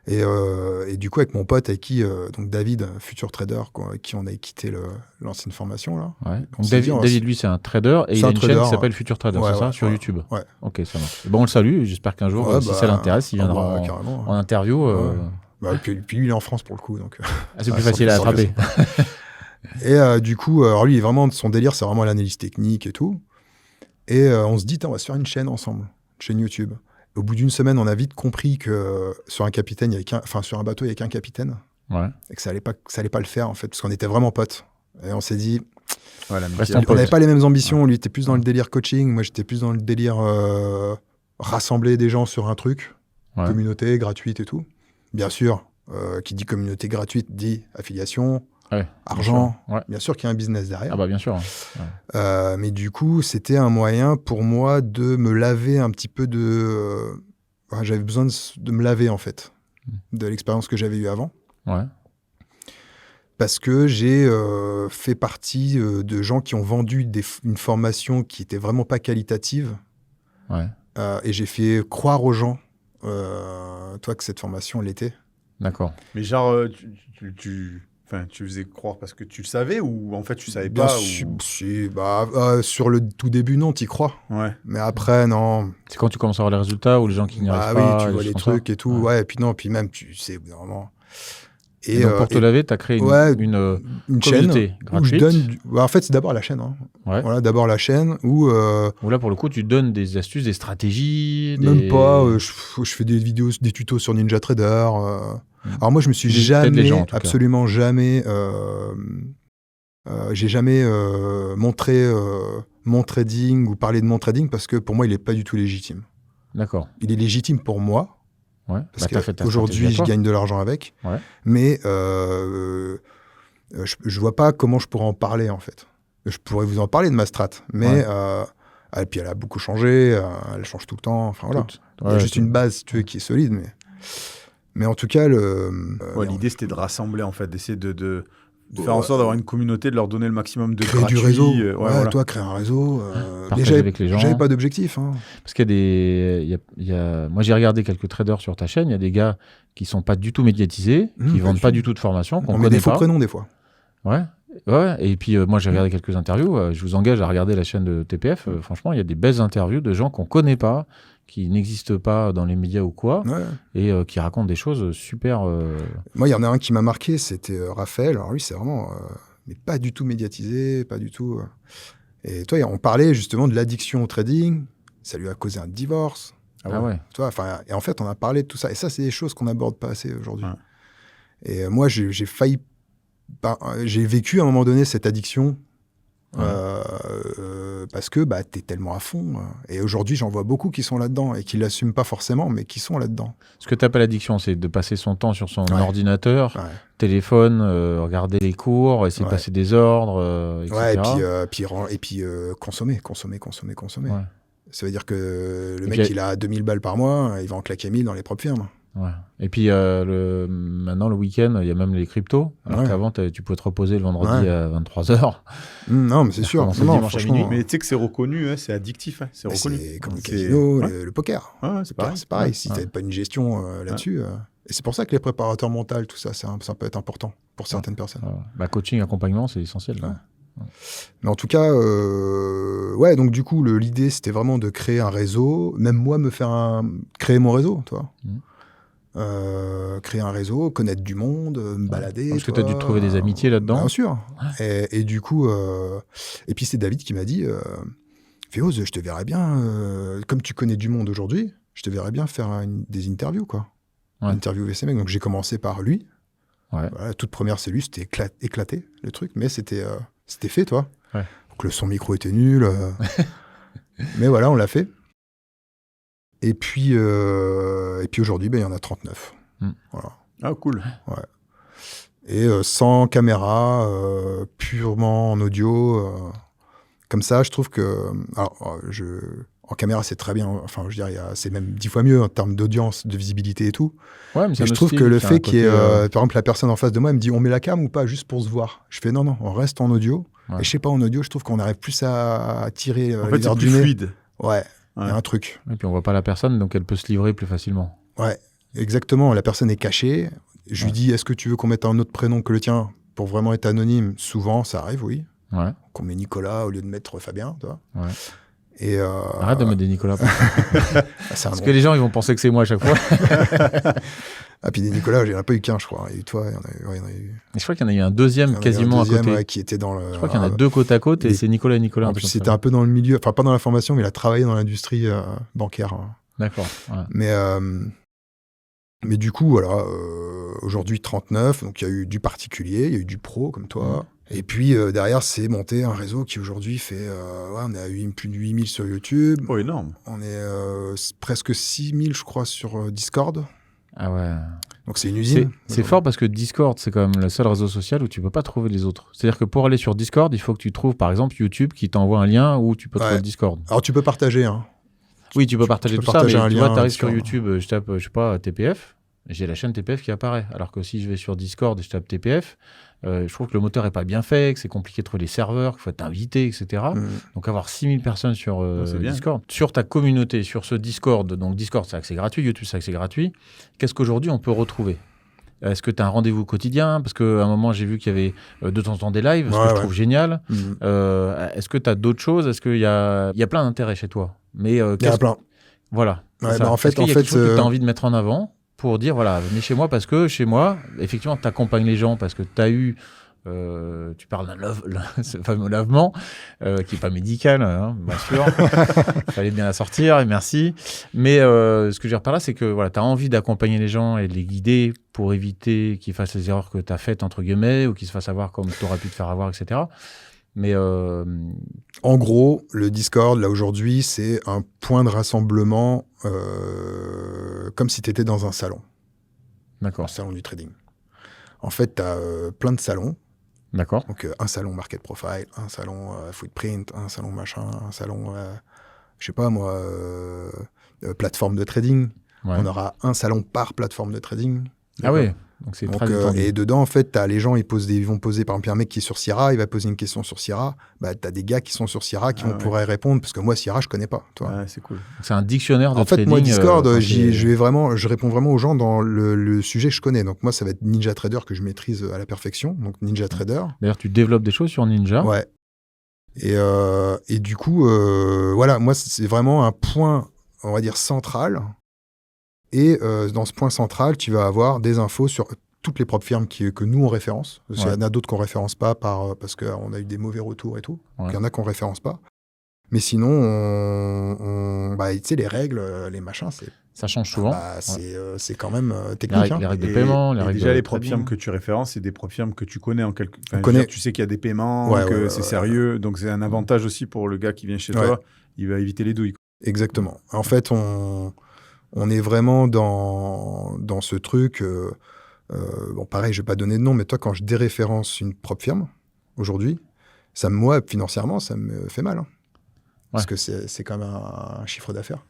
Et du coup, avec mon pote, avec qui, donc David, futur trader, avec qui on a quitté l'ancienne formation. Là. Ouais. Donc David, lui, c'est un trader et il a une chaîne qui s'appelle Futur Trader, c'est ça, sur YouTube. Ouais. Ok, ça marche. Bon, on le salue. J'espère qu'un jour, si ça l'intéresse, il viendra en interview. Puis lui, il est en France pour le coup. Donc, c'est plus facile à attraper. Et du coup, alors lui, vraiment, son délire, c'est vraiment l'analyse technique et tout. Et on se dit, on va se faire une chaîne ensemble, une chaîne YouTube. Au bout d'une semaine, on a vite compris que sur un capitaine, sur un bateau, il n'y avait qu'un capitaine. Ouais. Et que ça allait pas le faire, en fait, parce qu'on était vraiment potes. Et on s'est dit, on n'avait pas les mêmes ambitions. Ouais. Lui était plus dans le délire coaching. Moi, j'étais plus dans le délire rassembler des gens sur un truc, communauté gratuite et tout. Bien sûr, qui dit communauté gratuite dit affiliation, argent. Bien sûr qu'il y a un business derrière. Ah bah bien sûr. Ouais. Mais du coup, c'était un moyen pour moi de me laver un petit peu de... j'avais besoin de me laver, en fait, de l'expérience que j'avais eue avant. Ouais. Parce que j'ai fait partie de gens qui ont vendu une formation qui n'était vraiment pas qualitative. Ouais. Et j'ai fait croire aux gens, que cette formation l'était. D'accord. Mais genre, tu faisais croire parce que tu le savais ou en fait tu savais pas sur le tout début, non, t'y crois. Ouais. Mais après, non. C'est quand tu commences à voir les résultats ou les gens qui n'y arrivent pas. Oui, tu vois les trucs et tout. Ouais, et puis non, puis même, tu sais, vraiment... Et donc pour te laver, tu as créé une chaîne gratuite. Où je donne en fait, c'est d'abord la chaîne. Hein. Ouais. Voilà, d'abord la chaîne où là, pour le coup, tu donnes des astuces, des stratégies. Même pas. Je fais des vidéos, des tutos sur Ninja Trader. Alors moi, je me suis jamais, absolument jamais, j'ai jamais montré mon trading ou parlé de mon trading parce que pour moi, il n'est pas du tout légitime. D'accord. Il est légitime pour moi. Ouais. Parce qu'aujourd'hui, je gagne de l'argent avec. Ouais. Mais je vois pas comment je pourrais en parler, en fait. Je pourrais vous en parler de ma strat. Mais et puis elle a beaucoup changé. Elle change tout le temps. Enfin, voilà. Il y a juste une base, si tu veux, qui est solide. Mais en tout cas... l'idée, c'était de rassembler, en fait, d'essayer de faire en sorte d'avoir une communauté, de leur donner le maximum de créer gratuit. Du réseau. Toi, créer un réseau. Partager avec les gens. J'avais pas d'objectif. Hein. Parce qu'il y a moi, j'ai regardé quelques traders sur ta chaîne. Il y a des gars qui sont pas du tout médiatisés, qui vendent pas du tout de formation, qu'on connaît pas. On met des faux prénoms, des fois. Ouais. Et puis, moi, j'ai regardé quelques interviews. Je vous engage à regarder la chaîne de TPF. Franchement, il y a des belles interviews de gens qu'on connaît pas, qui n'existent pas dans les médias ou quoi, et qui racontent des choses super... Moi, il y en a un qui m'a marqué, c'était Raphaël. Alors lui, c'est vraiment... mais pas du tout médiatisé, pas du tout... Et toi, on parlait justement de l'addiction au trading, ça lui a causé un divorce. Toi, et en fait, on a parlé de tout ça. Et ça, c'est des choses qu'on n'aborde pas assez aujourd'hui. Ouais. Et moi, j'ai failli... j'ai vécu à un moment donné cette addiction... parce que t'es tellement à fond. Et aujourd'hui, j'en vois beaucoup qui sont là-dedans et qui l'assument pas forcément, mais qui sont là-dedans. Ce que tu appelles l'addiction, c'est de passer son temps sur son ordinateur, téléphone, regarder les cours, essayer de passer des ordres, etc. Et puis consommer. Ouais. Ça veut dire que le mec, il a 2000 balles par mois, il va en claquer 1000 dans les propres firmes. Ouais. Et puis maintenant, le week-end, il y a même les cryptos. Alors qu'avant, tu pouvais te reposer le vendredi à 23h. Non, mais c'est sûr. Non, dimanche à minuit. Mais tu sais que c'est reconnu, c'est addictif. C'est reconnu. C'est comme le casino, le poker. C'est pareil. C'est pareil. Si tu n'as pas une gestion là-dessus. Et c'est pour ça que les préparateurs mentaux, tout ça, ça peut être important pour certaines personnes. Coaching, accompagnement, c'est essentiel. Mais en tout cas, donc du coup, l'idée, c'était vraiment de créer un réseau. Même moi, créer mon réseau, toi. Créer un réseau, connaître du monde, me balader. Parce que tu as dû trouver des amitiés là-dedans. Bien sûr. Et du coup, et puis c'est David qui m'a dit, Féoz, je te verrais bien, comme tu connais du monde aujourd'hui, je te verrais bien faire des interviews, quoi. Interviewer ces mecs. Donc j'ai commencé par lui. Voilà, la toute première, c'est lui, c'était éclaté, le truc, mais c'était fait, toi. Donc son micro était nul. Mais voilà, on l'a fait. Et puis aujourd'hui, il y en a 39. Voilà. Ah, cool. Ouais. Et sans caméra, purement en audio. Comme ça, je trouve que... en caméra, c'est très bien. Enfin, je veux dire, c'est même 10 fois mieux en termes d'audience, de visibilité et tout. Ouais, mais je trouve que le fait qu'il y ait... par exemple, la personne en face de moi, elle me dit, on met la cam ou pas, juste pour se voir. Je fais, non, on reste en audio. Et je sais pas, en audio, je trouve qu'on arrive plus à tirer les airs du nez. C'est plus fluide. Ouais. Il y a un truc. Et puis on voit pas la personne, donc elle peut se livrer plus facilement. Ouais, exactement. La personne est cachée. Je lui dis, est-ce que tu veux qu'on mette un autre prénom que le tien pour vraiment être anonyme? Souvent, ça arrive, oui. Qu'on met Nicolas au lieu de mettre Fabien, toi. Et arrête de mettre des Nicolas. Parce que les gens, ils vont penser que c'est moi à chaque fois. Ah, puis des Nicolas, il n'y en a pas eu qu'un, je crois. Et toi, il y en a eu... Et je crois qu'il y en a eu un deuxième quasiment à côté. Qui était dans le... Je crois qu'il y en a deux côte à côte et c'est Nicolas et Nicolas. En plus, c'était un peu dans le milieu, enfin pas dans l'information, mais il a travaillé dans l'industrie bancaire. D'accord. Mais du coup, voilà, aujourd'hui 39, donc il y a eu du particulier, il y a eu du pro comme toi. Et puis derrière, c'est monté un réseau qui aujourd'hui fait... on est à plus de 8000 sur YouTube. Oh, énorme. On est presque 6000, je crois, sur Discord. Ah ouais. Donc c'est une usine. C'est fort parce que Discord, c'est quand même le seul réseau social où tu peux pas trouver les autres. C'est-à-dire que pour aller sur Discord, il faut que tu trouves par exemple YouTube qui t'envoie un lien où tu peux trouver Discord. Alors tu peux partager, hein. Oui, tu peux partager tout ça, mais tu vois, tu arrives sur Discord. YouTube, je tape, je sais pas, TPF, j'ai la chaîne TPF qui apparaît. Alors que si je vais sur Discord et je tape TPF, je trouve que le moteur est pas bien fait, que c'est compliqué de trouver les serveurs, qu'il faut être invité, etc. Donc avoir 6000 personnes sur Discord, sur ta communauté, sur ce Discord, donc Discord c'est accès gratuit, YouTube c'est accès gratuit, qu'est-ce qu'aujourd'hui on peut retrouver ? Est-ce que tu as un rendez-vous quotidien ? Parce qu'à un moment, j'ai vu qu'il y avait de temps en temps des lives, ce que je trouve génial. Est-ce que tu as d'autres choses ? Est-ce qu'il y a plein d'intérêts chez toi ? Mais, il y en a plein. Voilà. En fait, quelque chose que tu as envie de mettre en avant pour dire, voilà, venez chez moi parce que chez moi, effectivement, tu accompagnes les gens parce que tu as eu... tu parles d'un ce fameux lavement qui n'est pas médical, hein, bien sûr. Il fallait bien la sortir et merci. Mais ce que je veux dire par là, c'est que voilà, tu as envie d'accompagner les gens et de les guider pour éviter qu'ils fassent les erreurs que tu as faites, entre guillemets, ou qu'ils se fassent avoir comme tu aurais pu te faire avoir, etc. Mais en gros, le Discord, là, aujourd'hui, c'est un point de rassemblement comme si tu étais dans un salon. D'accord. Un salon du trading. En fait, tu as plein de salons. D'accord. Donc, un salon Market Profile, un salon Footprint, un salon machin, un salon, je sais pas moi, plateforme de trading. On aura un salon par plateforme de trading. Ah oui, donc c'est très étendu. Et dedans, en fait, t'as les gens, ils vont poser, par exemple, un mec qui est sur Sierra, il va poser une question sur Sierra. Bah, t'as des gars qui sont sur Sierra qui pourraient répondre, parce que moi, Sierra, je connais pas. C'est cool. C'est un dictionnaire de En trading. fait, moi, Discord, je réponds vraiment aux gens dans le sujet que je connais. Donc moi, ça va être Ninja Trader que je maîtrise à la perfection. Donc Ninja Trader. D'ailleurs, tu développes des choses sur Ninja. Ouais. Et du coup, voilà, moi, c'est vraiment un point, on va dire, central. Et dans ce point central, tu vas avoir des infos sur toutes les propres firmes que nous, on référence. Parce qu'il y en a d'autres qu'on ne référence pas parce qu'on a eu des mauvais retours et tout. Donc, il y en a qu'on ne référence pas. Mais sinon, tu sais, les règles, les machins, ça change souvent. C'est quand même technique. Les règles de paiement, les propres firmes que tu références, c'est des propres firmes que tu connais tu sais qu'il y a des paiements, que c'est sérieux. Donc, c'est un avantage aussi pour le gars qui vient chez toi. Il va éviter les douilles. Exactement. En fait, on est vraiment dans ce truc. Pareil, je ne vais pas donner de nom, mais toi, quand je déréférence une propre firme, aujourd'hui, moi, financièrement, ça me fait mal. Parce que c'est quand même un chiffre d'affaires.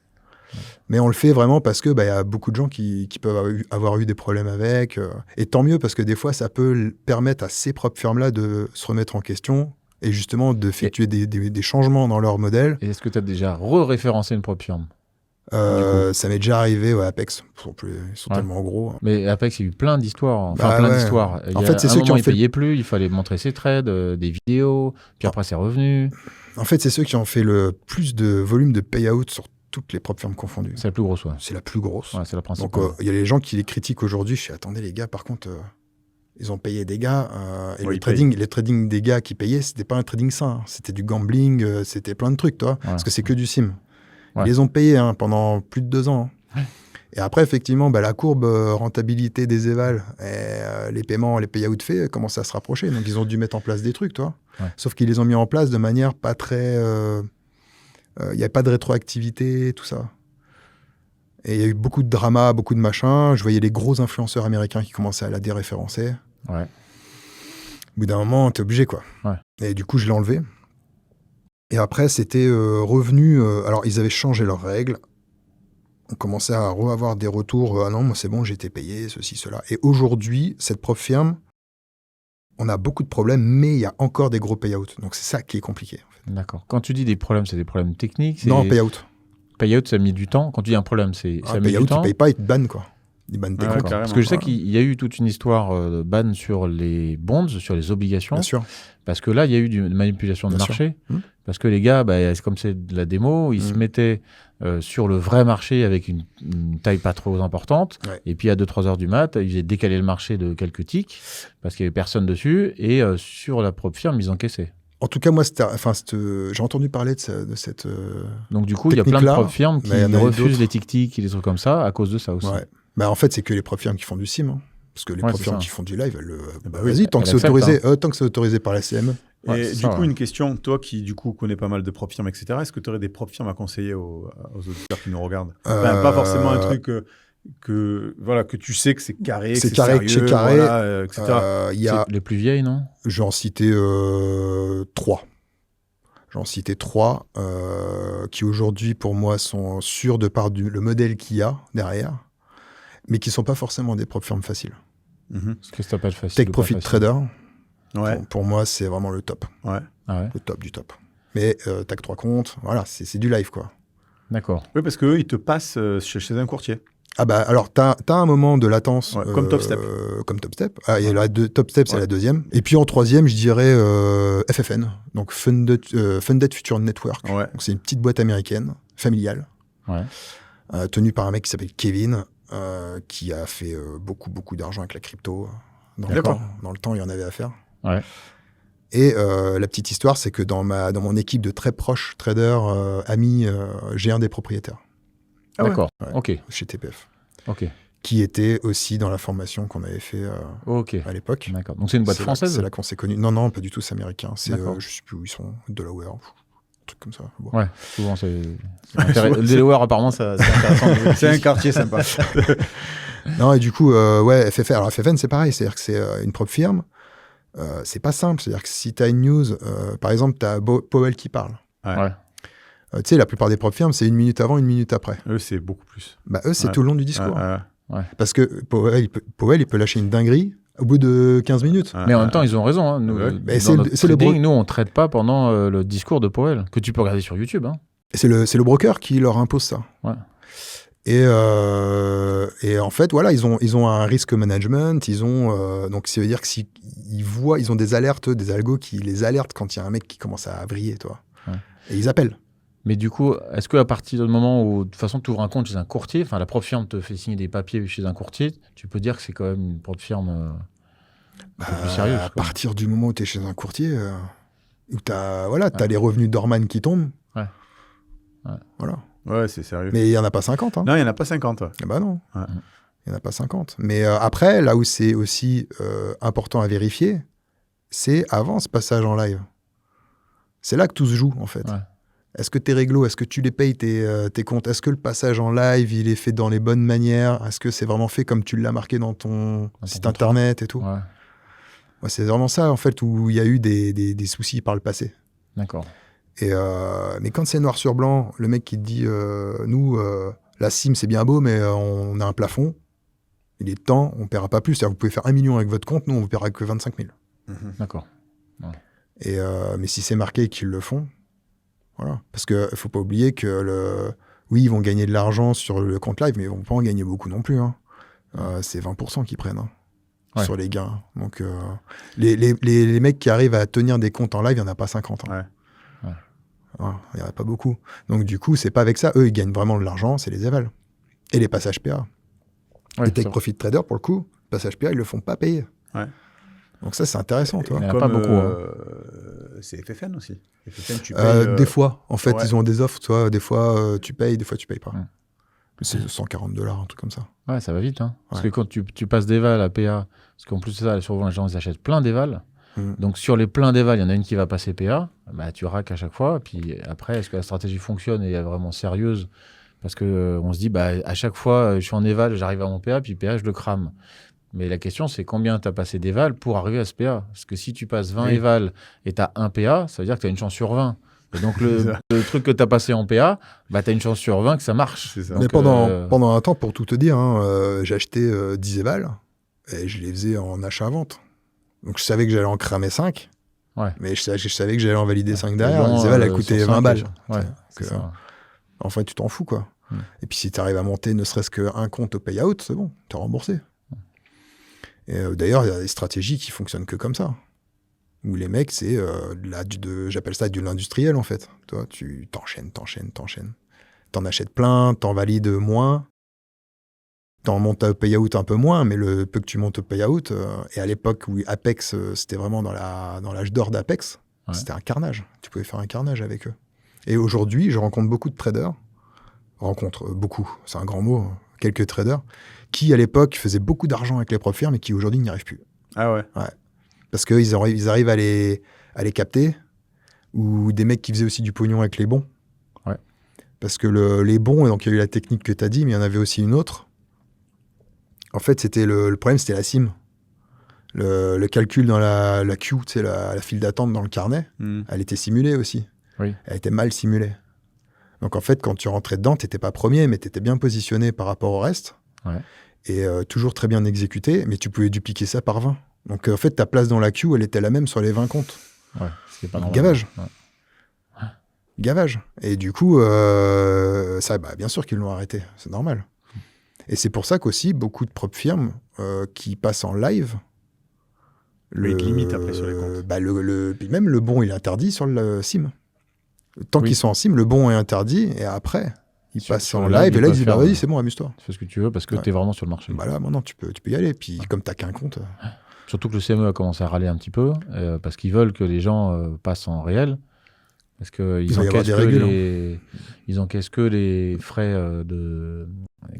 Mais on le fait vraiment parce que y a beaucoup de gens qui peuvent avoir eu des problèmes avec. Et tant mieux, parce que des fois, ça peut permettre à ces propres firmes-là de se remettre en question et justement d'effectuer des changements dans leur modèle. Et est-ce que tu as déjà référencé une propre firme? Ça m'est déjà arrivé, Apex. Ils sont tellement gros. Mais Apex, il y a eu plein d'histoires. D'histoires. En fait, c'est ceux qui ont fait. Ils payaient plus, il fallait montrer ses trades, des vidéos, puis après, c'est revenu. En fait, c'est ceux qui ont fait le plus de volume de payout sur toutes les propres firmes confondues. C'est la plus grosse, ouais. C'est la plus grosse. Ouais, c'est la principale. Donc, il y a les gens qui les critiquent aujourd'hui. Je dis, attendez, les gars, par contre, ils ont payé des gars. Et les trading des gars qui payaient, c'était pas un trading sain. C'était du gambling, c'était plein de trucs, toi. Parce que c'est que du sim. Ils les ont payés pendant plus de 2 ans. Et après, effectivement, la courbe rentabilité des évals et les paiements, les payouts faits commencent à se rapprocher. Donc, ils ont dû mettre en place des trucs, toi. Sauf qu'ils les ont mis en place de manière pas très... Il n'y avait pas de rétroactivité, tout ça. Et il y a eu beaucoup de drama, beaucoup de machins. Je voyais les gros influenceurs américains qui commençaient à la déréférencer. Ouais. Au bout d'un moment, t'es obligé, quoi. Ouais. Et du coup, je l'ai enlevé. Et après, c'était revenu... alors, ils avaient changé leurs règles. On commençait à avoir des retours. Ah non, moi, c'est bon, j'ai été payé, ceci, cela. Et aujourd'hui, cette propre firme, on a beaucoup de problèmes, mais il y a encore des gros payouts. Donc, c'est ça qui est compliqué. En fait. D'accord. Quand tu dis des problèmes, c'est des problèmes techniques? Non, payout. Payout, ça a mis du temps. Quand tu dis un problème, ça a mis du temps. Payout, ils ne payent pas, ils te bannent, quoi. Ils bannent tes comptes. Parce que je sais qu'il y a eu toute une histoire de ban sur les bonds, sur les obligations. Bien sûr. Parce que là, il y a eu une manipulation de marché. Parce que les gars, comme c'est de la démo, ils se mettaient sur le vrai marché avec une taille pas trop importante. Ouais. Et puis à 2-3 heures du mat, ils faisaient décaler le marché de quelques ticks parce qu'il n'y avait personne dessus. Et sur la propre firme, ils encaissaient. En tout cas, moi, j'ai entendu parler de cette Donc du coup, il y a plein de propres firmes qui refusent les tic-tics et des trucs comme ça à cause de ça aussi. Ouais. En fait, c'est que les propres firmes qui font du sim. Hein. Parce que les propres firmes qui font du live, vas-y, tant que c'est autorisé par la CME. Et du coup, une question, toi qui du coup connais pas mal de propres firmes, etc., est-ce que tu aurais des propres firmes à conseiller aux auditeurs qui nous regardent? Pas forcément un truc que tu sais que c'est carré, c'est carré, sérieux, carré, etc. Y a les plus vieilles, non? Je vais en citer 3. J'en citais 3 qui aujourd'hui, pour moi, sont sûrs de par le modèle qu'il y a derrière, mais qui ne sont pas forcément des propres firmes faciles. Qu'est-ce que tu appelles facile? Take Profit Trader, ouais. pour moi, c'est vraiment le top. Ouais. Ah ouais. Le top du top. Mais Tac 3 comptes, voilà, c'est du live, quoi. D'accord. Oui, parce qu'eux, ils te passent chez un courtier. Alors, t'as un moment de latence. Comme Top Step. Comme Top Step. Top Step, c'est la deuxième. Et puis en troisième, je dirais FFN, donc Funded Future Network. Ouais. Donc, c'est une petite boîte américaine, familiale, tenue par un mec qui s'appelle Kevin, qui a fait beaucoup d'argent avec la crypto. Dans le temps, il y en avait à faire. Ouais. Et la petite histoire, c'est que dans mon équipe de très proches traders, amis, j'ai un des propriétaires. Ah d'accord, ok. Chez TPF. Ok. Qui était aussi dans la formation qu'on avait fait à l'époque. D'accord. Donc c'est une boîte française? C'est là qu'on s'est connus. Non, pas du tout, c'est américain. C'est, je ne sais plus où ils sont, Delaware, un truc comme ça. Bon. Ouais, souvent c'est le Delaware, apparemment, c'est intéressant. C'est un quartier sympa. Non, et du coup, FFN. Alors FFN, c'est pareil, c'est-à-dire que c'est une propre firme. C'est pas simple, c'est-à-dire que si tu as une news, par exemple, tu as Powell qui parle. Ouais. Tu sais, la plupart des propres firmes, c'est 1 minute avant, 1 minute après. Eux, c'est beaucoup plus. Eux, c'est tout le long du discours. Ouais. Parce que Powell, il peut lâcher une dinguerie au bout de 15 minutes. Mais en même temps, ils ont raison. Hein. Nous, nous, on ne traite pas pendant le discours de Powell, que tu peux regarder sur YouTube. Hein. Et c'est le broker qui leur impose ça. Ouais. Et en fait, voilà, ils ont un risk management. Donc, ça veut dire que s'ils voient, ils ont des alertes, des algos qui les alertent quand il y a un mec qui commence à vriller, toi. Ouais. Et ils appellent. Mais du coup, est-ce qu'à partir du moment où, de toute façon, tu ouvres un compte chez un courtier, enfin, la propre firme te fait signer des papiers chez un courtier, tu peux dire que c'est quand même une propre firme plus sérieuse. À partir du moment où tu es chez un courtier, où tu as les revenus d'Orman qui tombent. Ouais. Voilà. Ouais, c'est sérieux. Mais il n'y en a pas 50. Hein. Non, il n'y en a pas 50. Ouais. Ah bah non. Il n'y en a pas 50. Mais après, là où c'est aussi important à vérifier, c'est avant ce passage en live. C'est là que tout se joue, en fait. Ouais. Est-ce que tes réglos, est-ce que tu les payes tes comptes? Est-ce que le passage en live, il est fait dans les bonnes manières? Est-ce que c'est vraiment fait comme tu l'as marqué dans ton site internet et tout? Ouais, c'est vraiment ça, en fait, où il y a eu des soucis par le passé. D'accord. Mais quand c'est noir sur blanc, le mec qui te dit, nous, La sim, c'est bien beau, mais on a un plafond. Il est temps, on ne paiera pas plus. C'est-à-dire, vous pouvez faire 1 million avec votre compte, nous, on ne paiera que 25 000. D'accord. Ouais. Et, mais si c'est marqué qu'ils le font, voilà. Parce qu'il ne faut pas oublier que oui, ils vont gagner de l'argent sur le compte live, mais ils ne vont pas en gagner beaucoup non plus. Hein. C'est 20% qu'ils prennent sur les gains. Donc, les mecs qui arrivent à tenir des comptes en live, il n'y en a pas 50. Hein. Ouais. Il n'y en a pas beaucoup. Donc, du coup, c'est pas avec ça. Eux, ils gagnent vraiment de l'argent, c'est les évals. Et les passages PA. Les take profit traders, pour le coup, passages PA, ils ne le font pas payer. Ouais. Donc ça, c'est intéressant, toi. Il n'y en a pas beaucoup. C'est FFN aussi. FFN, tu payes, des fois, en fait, ils ont des offres. Toi, des fois, tu payes, des fois, tu payes pas. C'est $140, un truc comme ça. Ouais, ça va vite. Hein. Parce que quand tu passes d'éval à PA, parce qu'en plus de ça, souvent, les gens ils achètent plein d'éval. Donc, sur les pleins d'éval, il y en a une qui va passer PA. Bah, tu raques à chaque fois. Puis après, est-ce que la stratégie fonctionne et est vraiment sérieuse? Parce qu'on se dit, bah, à chaque fois, je suis en éval, j'arrive à mon PA, puis PA, je le crame. Mais la question, c'est combien tu as passé d'éval pour arriver à ce PA? Parce que si tu passes 20 éval et tu as 1 PA, ça veut dire que tu as une chance sur 20. Et donc, le truc que tu as passé en PA, bah, tu as une chance sur 20 que ça marche. C'est ça. Donc, mais pendant un temps, pour tout te dire, j'ai acheté 10 évals et je les faisais en achat-vente. Donc, je savais que j'allais en cramer 5. Ouais. Mais je savais que j'allais en valider 5 derrière. Les évals, elles coûtaient 20 balles. Ouais, en fait, tu t'en fous, quoi. Et puis, si tu arrives à monter ne serait-ce qu'un compte au payout, c'est bon, tu es remboursé. Et d'ailleurs, il y a des stratégies qui fonctionnent que comme ça. Où les mecs, c'est j'appelle ça de l'industriel, en fait. Toi, tu t'enchaînes. T'en achètes plein, t'en valides moins. T'en montes au payout un peu moins, mais le peu que tu montes au payout, et à l'époque où Apex, c'était vraiment dans l'âge d'or d'Apex, c'était un carnage. Tu pouvais faire un carnage avec eux. Et aujourd'hui, je rencontre beaucoup de traders. Beaucoup, c'est un grand mot. Quelques traders qui, à l'époque, faisaient beaucoup d'argent avec les prop firms et qui, aujourd'hui, n'y arrivent plus. Ah ouais. Parce qu'ils arrivent à les capter, ou des mecs qui faisaient aussi du pognon avec les bons. Ouais. Parce que les bons, donc il y a eu la technique que tu as dit, mais il y en avait aussi une autre. En fait, le problème, c'était la sim. Le calcul dans la queue, tu sais, la file d'attente dans le carnet, elle était simulée aussi. Oui. Elle était mal simulée. Donc, en fait, quand tu rentrais dedans, tu n'étais pas premier, mais tu étais bien positionné par rapport au reste. Ouais. Et toujours très bien exécuté, mais tu pouvais dupliquer ça par 20. Donc, en fait, ta place dans la queue, elle était la même sur les 20 comptes. Ouais, c'est pas normal. Gavage. Ouais. Gavage. Et du coup, ça, bien sûr qu'ils l'ont arrêté. C'est normal. Et c'est pour ça qu'aussi, beaucoup de prop firmes qui passent en live... Ils limitent après sur les comptes. Puis même le bon, il est interdit sur le SIM. Tant qu'ils sont en SIM, le bon est interdit, et après, ils passent en live, et là, ils disent, vas-y, c'est bon, amuse-toi. Tu fais ce que tu veux, parce que tu es vraiment sur le marché. Bah là, maintenant, tu peux y aller, puis comme tu n'as qu'un compte... Surtout que le CME a commencé à râler un petit peu, parce qu'ils veulent que les gens passent en réel, parce qu'ils encaissent que les frais de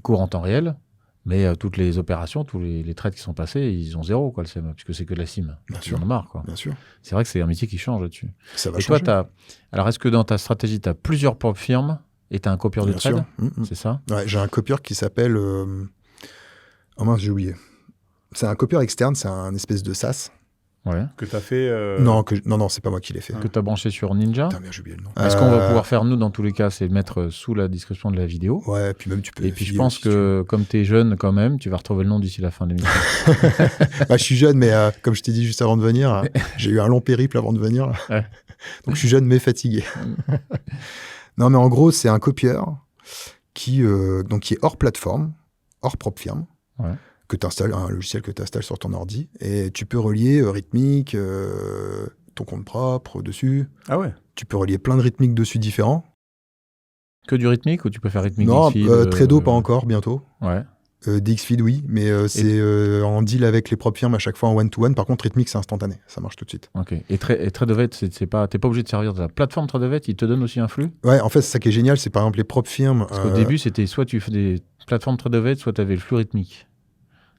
cours en temps réel, mais toutes les opérations, tous les trades qui sont passés, ils ont zéro, quoi, le CME, puisque c'est que de la SIM. Bien Ils sûr. en ont marre, quoi. Bien sûr. C'est vrai que c'est un métier qui change là-dessus. Ça va et changer. toi, alors est-ce que dans ta stratégie, tu as plusieurs propres firmes et tu as un copieur de Bien trade? sûr. C'est ça? Ouais, j'ai un copieur qui s'appelle... Oh mince, j'ai oublié. C'est un copieur externe, c'est un espèce de SaaS. Ouais. Que tu as fait... Non, c'est pas moi qui l'ai fait. Que tu as branché sur Ninja? Putain, merde, j'ai oublié le nom. Ce qu'on va pouvoir faire, nous, dans tous les cas, c'est mettre sous la description de la vidéo. Ouais, puis même tu peux... Et puis je pense que, comme tu es jeune quand même, tu vas retrouver le nom d'ici la fin de l'émission. Je suis jeune, mais comme je t'ai dit juste avant de venir, j'ai eu un long périple avant de venir. Ouais. Donc je suis jeune, mais fatigué. Non, mais en gros, c'est un copieur qui est hors plateforme, hors propre firme. Ouais. Que tu installes, un logiciel que tu installes sur ton ordi, et tu peux relier rythmique, ton compte propre dessus. Ah ouais. Tu peux relier plein de rythmiques dessus différents. Que du rythmique, ou tu peux faire rythmique? Non, Dixfeed, Trado pas encore, bientôt. Ouais. Dxfeed, oui, mais c'est en deal avec les propres firmes à chaque fois en one-to-one. Par contre, rythmique, c'est instantané, ça marche tout de suite. Ok. Et Tradevate, t'es pas obligé de servir de la plateforme Tradevate, il te donne aussi un flux? Ouais, en fait, c'est ça qui est génial, c'est par exemple les propres firmes. Parce qu'au début, c'était soit tu fais des plateformes Tradevate, soit tu avais le flux rythmique.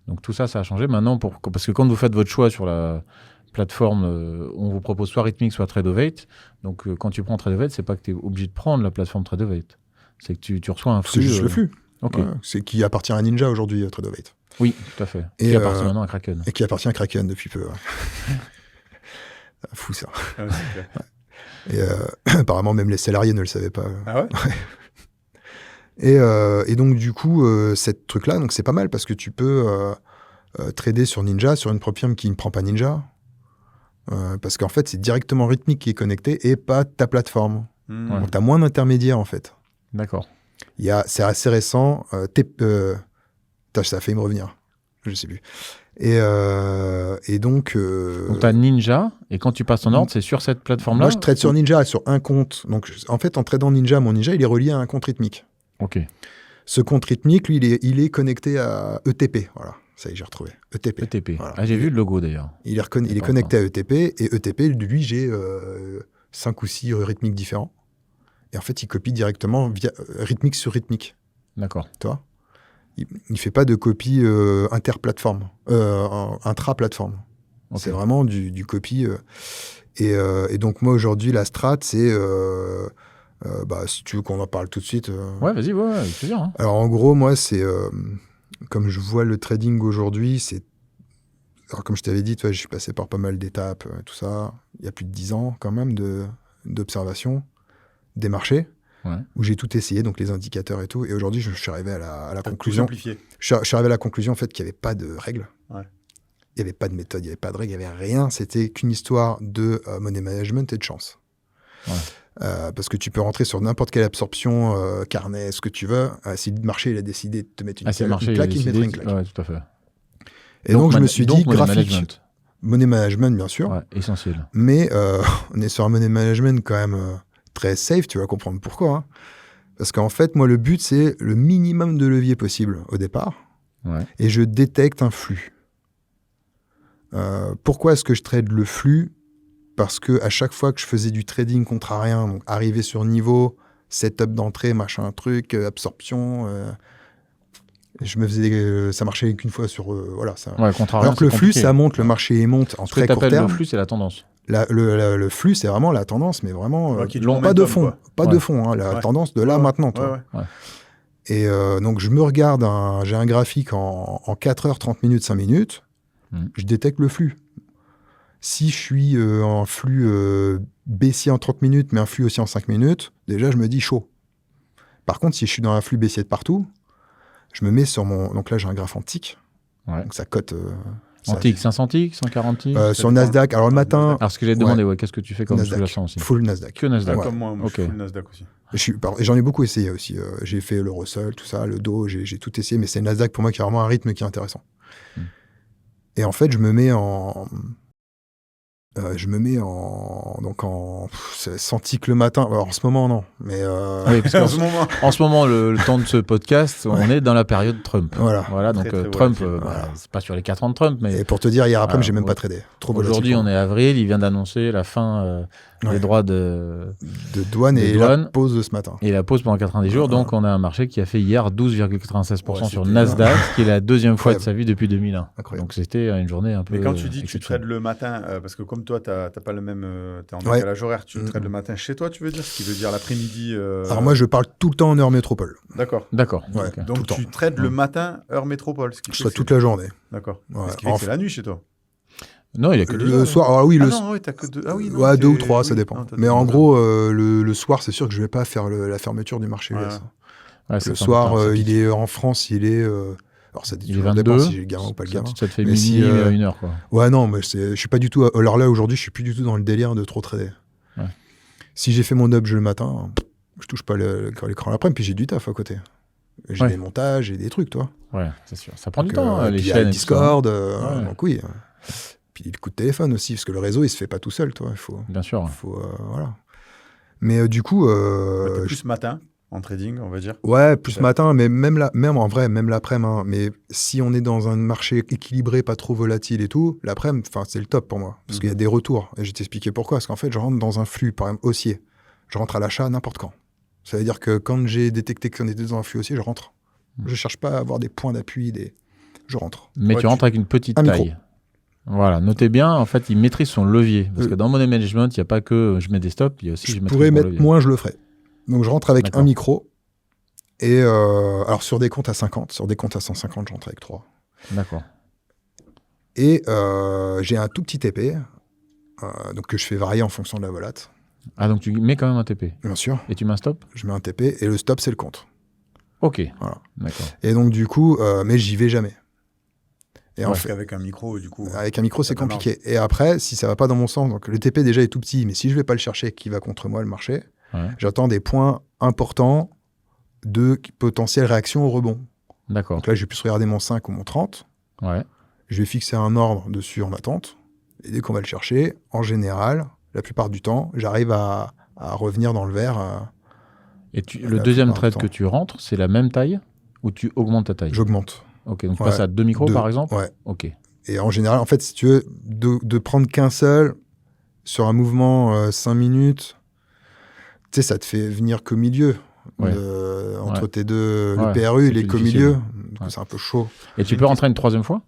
Donc tout ça a changé maintenant, parce que quand vous faites votre choix sur la plateforme, on vous propose soit rythmique, soit Tradevate. Donc quand tu prends Tradevate, c'est pas que tu es obligé de prendre la plateforme Tradevate. C'est que tu reçois un flux. C'est juste le flux. Okay. Ouais, c'est qui appartient à Ninja aujourd'hui, Tradevate. Oui, tout à fait. Et qui appartient maintenant à Kraken. Et qui appartient à Kraken depuis peu. Fou ça. Ah ouais, c'est clair. Et apparemment, même les salariés ne le savaient pas. Ah ouais. Et donc, du coup, cette truc-là, donc c'est pas mal parce que tu peux trader sur Ninja, sur une prop firm qui ne prend pas Ninja. Parce qu'en fait, c'est directement Rhythmic qui est connecté et pas ta plateforme. Donc, tu as moins d'intermédiaires, en fait. D'accord. C'est assez récent. Ça a failli me revenir. Je sais plus. Et donc... Donc, tu as Ninja, et quand tu passes ton ordre, c'est sur cette plateforme-là? Moi, je trade sur Ninja, sur un compte. Donc, en fait, en tradant Ninja, mon Ninja, il est relié à un compte Rhythmic. Ok. Ce compte Rhythmic, lui, il est connecté à ETP. Voilà, ça y est, j'ai retrouvé. ETP. ETP. Voilà. Ah, j'ai vu le logo, d'ailleurs. Il est connecté à ETP, et ETP, lui, j'ai 5 ou 6 Rhythmic différents. Et en fait, il copie directement via Rhythmic sur Rhythmic. D'accord. Tu vois, il ne fait pas de copie intra-plateforme. Okay. C'est vraiment du copie. Et donc, moi, aujourd'hui, la strat, c'est... si tu veux qu'on en parle tout de suite. Ouais, vas-y, avec plaisir. Hein. Alors, en gros, moi, c'est... comme je vois le trading aujourd'hui, c'est... Alors, comme je t'avais dit, je suis passé par pas mal d'étapes, tout ça. Il y a plus de 10 ans, quand même, d'observation des marchés. Ouais. Où j'ai tout essayé, donc les indicateurs et tout. Et aujourd'hui, je suis arrivé à la conclusion. Tout simplifié. Je suis arrivé à la conclusion, en fait, qu'il n'y avait pas de règles. Ouais. Il n'y avait pas de méthode, il n'y avait pas de règles, il n'y avait rien. C'était qu'une histoire de money management et de chance. Ouais. Parce que tu peux rentrer sur n'importe quelle absorption, carnet, ce que tu veux. Si le marché il a décidé de te mettre une claque, il te mettra une claque. Ouais, tout à fait. Et donc je me suis dit, graphique. Money management, bien sûr. Ouais, essentiel. Mais on est sur un money management quand même très safe, tu vas comprendre pourquoi. Hein. Parce qu'en fait, moi, le but, c'est le minimum de levier possible au départ. Ouais. Et je détecte un flux. Pourquoi est-ce que je trade le flux ? Parce que à chaque fois que je faisais du trading contrarien, donc arriver sur niveau, setup d'entrée, machin, truc, absorption, je me faisais, ça marchait qu'une fois sur, voilà. Ça. Ouais, contrarien, alors que le flux, ça monte, le marché monte en très court terme. Le flux, c'est la tendance. Le flux, c'est vraiment la tendance, mais vraiment pas de fond, de fond. Hein, la tendance de là maintenant. Toi. Ouais. Et donc je me regarde, j'ai un graphique en 4 heures, 30 minutes, 5 minutes. Je détecte le flux. Si je suis en flux baissier en 30 minutes, mais un flux aussi en 5 minutes, déjà, je me dis chaud. Par contre, si je suis dans un flux baissier de partout, je me mets sur mon... Donc là, j'ai un graphe en tick. Ouais. Donc ça cote... en tick, 500 ticks, 140 ticks sur Nasdaq. Alors le matin... Alors ce que j'ai demandé, qu'est-ce que tu fais comme sous-jacent aussi ? Full Nasdaq. Que Nasdaq. Comme moi, je suis full Nasdaq aussi. Et j'en ai beaucoup essayé aussi. J'ai fait le Russell, tout ça, le Dow, j'ai tout essayé. Mais c'est Nasdaq pour moi qui a vraiment un rythme qui est intéressant. Et en fait, je me mets en 100 ticks le matin. Alors, en ce moment, non. Mais oui, parce en ce moment, le temps de ce podcast, on est dans la période Trump. Voilà donc très Trump, c'est pas sur les 4 ans de Trump. Mais et pour te dire, hier après, j'ai même pas tradé. Aujourd'hui, on est avril, il vient d'annoncer la fin des droits de douane et la pause de ce matin. Et la pause pendant 90 jours. Donc, on a un marché qui a fait hier 12,96% sur Nasdaq, qui est la deuxième fois de sa vie depuis 2001. Donc, c'était une journée un peu... Mais quand tu dis que tu trades le matin, parce que comme toi, tu n'as pas le même... tu es en décalage horaire, tu trades le matin chez toi, tu veux dire ? Ce qui veut dire l'après-midi... Alors, moi, je parle tout le temps en heure métropole. D'accord. Ouais, okay. Donc, tu trades le matin, heure métropole. Je trade toute la journée. D'accord. Ce qui fait que c'est la nuit chez toi. Non, il y a que le soir. Alors oui, t'as que deux. Ah oui, non, 2 ou 3, ça dépend. Mais en gros, le soir, c'est sûr que je vais pas faire la fermeture du marché US. Le soir, il est en France, il est. Alors ça dépend si j'ai le gamin ou pas le gamin. Ça te fait midi à 1h, quoi. Ouais, non, mais je suis pas du tout. Alors là, aujourd'hui, je suis plus du tout dans le délire de trop trader. Ouais. Si j'ai fait mon up le matin, je touche pas l'écran l'après-midi, puis j'ai du taf à côté. J'ai des montages, j'ai des trucs, toi. Ouais, c'est sûr. Ça prend du temps, les chaînes. Discord, donc oui. Puis le coup de téléphone aussi, parce que le réseau, il se fait pas tout seul, toi. Bien sûr. Voilà. Mais du coup... plus matin, en trading, on va dire. Ouais, plus matin, mais même en vrai, même l'après-midi. Hein. Mais si on est dans un marché équilibré, pas trop volatile et tout, l'après-midi, c'est le top pour moi. Parce qu'il y a des retours. Et je vais t'expliquer pourquoi. Parce qu'en fait, je rentre dans un flux, par exemple, haussier. Je rentre à l'achat n'importe quand. Ça veut dire que quand j'ai détecté qu'on était dans un flux haussier, je rentre. Je cherche pas à avoir des points d'appui, je rentre. Mais tu rentres avec une petite taille. Micro. Voilà, notez bien, en fait, il maîtrise son levier. Parce que dans Money Management, il n'y a pas que je mets des stops, il y a aussi je pourrais mettre moins, je le ferai. Donc je rentre avec un micro. Et alors sur des comptes à 50, sur des comptes à 150, je rentre avec 3. D'accord. Et j'ai un tout petit TP, donc que je fais varier en fonction de la volate. Ah, donc tu mets quand même un TP ? Bien sûr. Et tu mets un stop ? Je mets un TP et le stop, c'est le compte. Ok. Voilà. D'accord. Et donc, du coup, mais j'y vais jamais. Et Parce qu'avec un micro, du coup. Avec un micro, c'est compliqué. Et après, si ça va pas dans mon sens, donc le TP déjà est tout petit, mais si je vais pas le chercher, qui va contre moi le marché, j'attends des points importants de potentielle réaction au rebond. D'accord. Donc là, je vais plus regarder mon 5 ou mon 30. Ouais. Je vais fixer un ordre dessus en attente. Et dès qu'on va le chercher, en général, la plupart du temps, j'arrive à revenir dans le vert. Et le deuxième trade que tu rentres, c'est la même taille ou tu augmentes ta taille? J'augmente. Ok, donc tu passes à 2 micros par exemple? Ouais. Ok. Et en général, en fait, si tu veux, de prendre qu'un seul sur un mouvement 5 minutes, tu sais, ça te fait venir qu'au milieu. Entre tes deux, le PRU, il est qu'au milieu. Du coup, c'est un peu chaud. Et tu peux rentrer une troisième fois?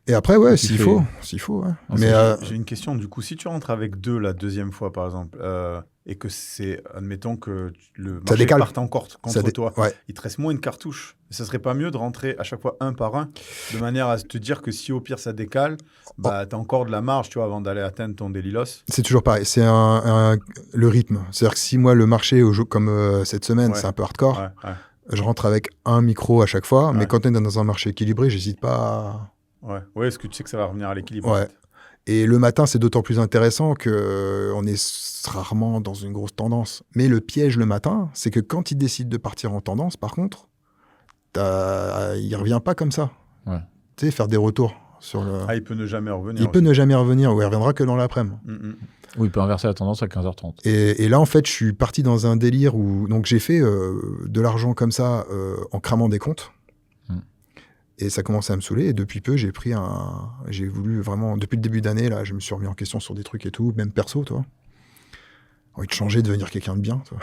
Et après, ouais, s'il faut. Ouais. Mais j'ai une question. Du coup, si tu rentres avec 2 la deuxième fois, par exemple, et que c'est, admettons que le marché parte encore contre toi, il te reste moins une cartouche. Ça serait pas mieux de rentrer à chaque fois un par un, de manière à te dire que si au pire ça décale, bah t'as encore de la marge, tu vois, avant d'aller atteindre ton daily loss. C'est toujours pareil. C'est le rythme. C'est-à-dire que si moi le marché comme cette semaine, c'est un peu hardcore, je rentre avec un micro à chaque fois. Mais quand on est dans un marché équilibré, j'hésite pas. Ouais, est-ce que tu sais que ça va revenir à l'équilibre? Ouais. Et le matin, c'est d'autant plus intéressant qu'on est rarement dans une grosse tendance. Mais le piège le matin, c'est que quand il décide de partir en tendance, par contre, il revient pas comme ça. Ouais. Tu sais, faire des retours sur le... il peut ne jamais revenir. Il peut ne jamais revenir, ou il reviendra que dans l'après-midi. Ou il peut inverser la tendance à 15h30. Et là, en fait, je suis parti dans un délire où... Donc, j'ai fait de l'argent comme ça en cramant des comptes. Et ça commençait à me saouler. Et depuis peu, j'ai voulu vraiment... Depuis le début d'année, là, je me suis remis en question sur des trucs et tout, même perso, toi. Envie de changer, de devenir quelqu'un de bien, toi.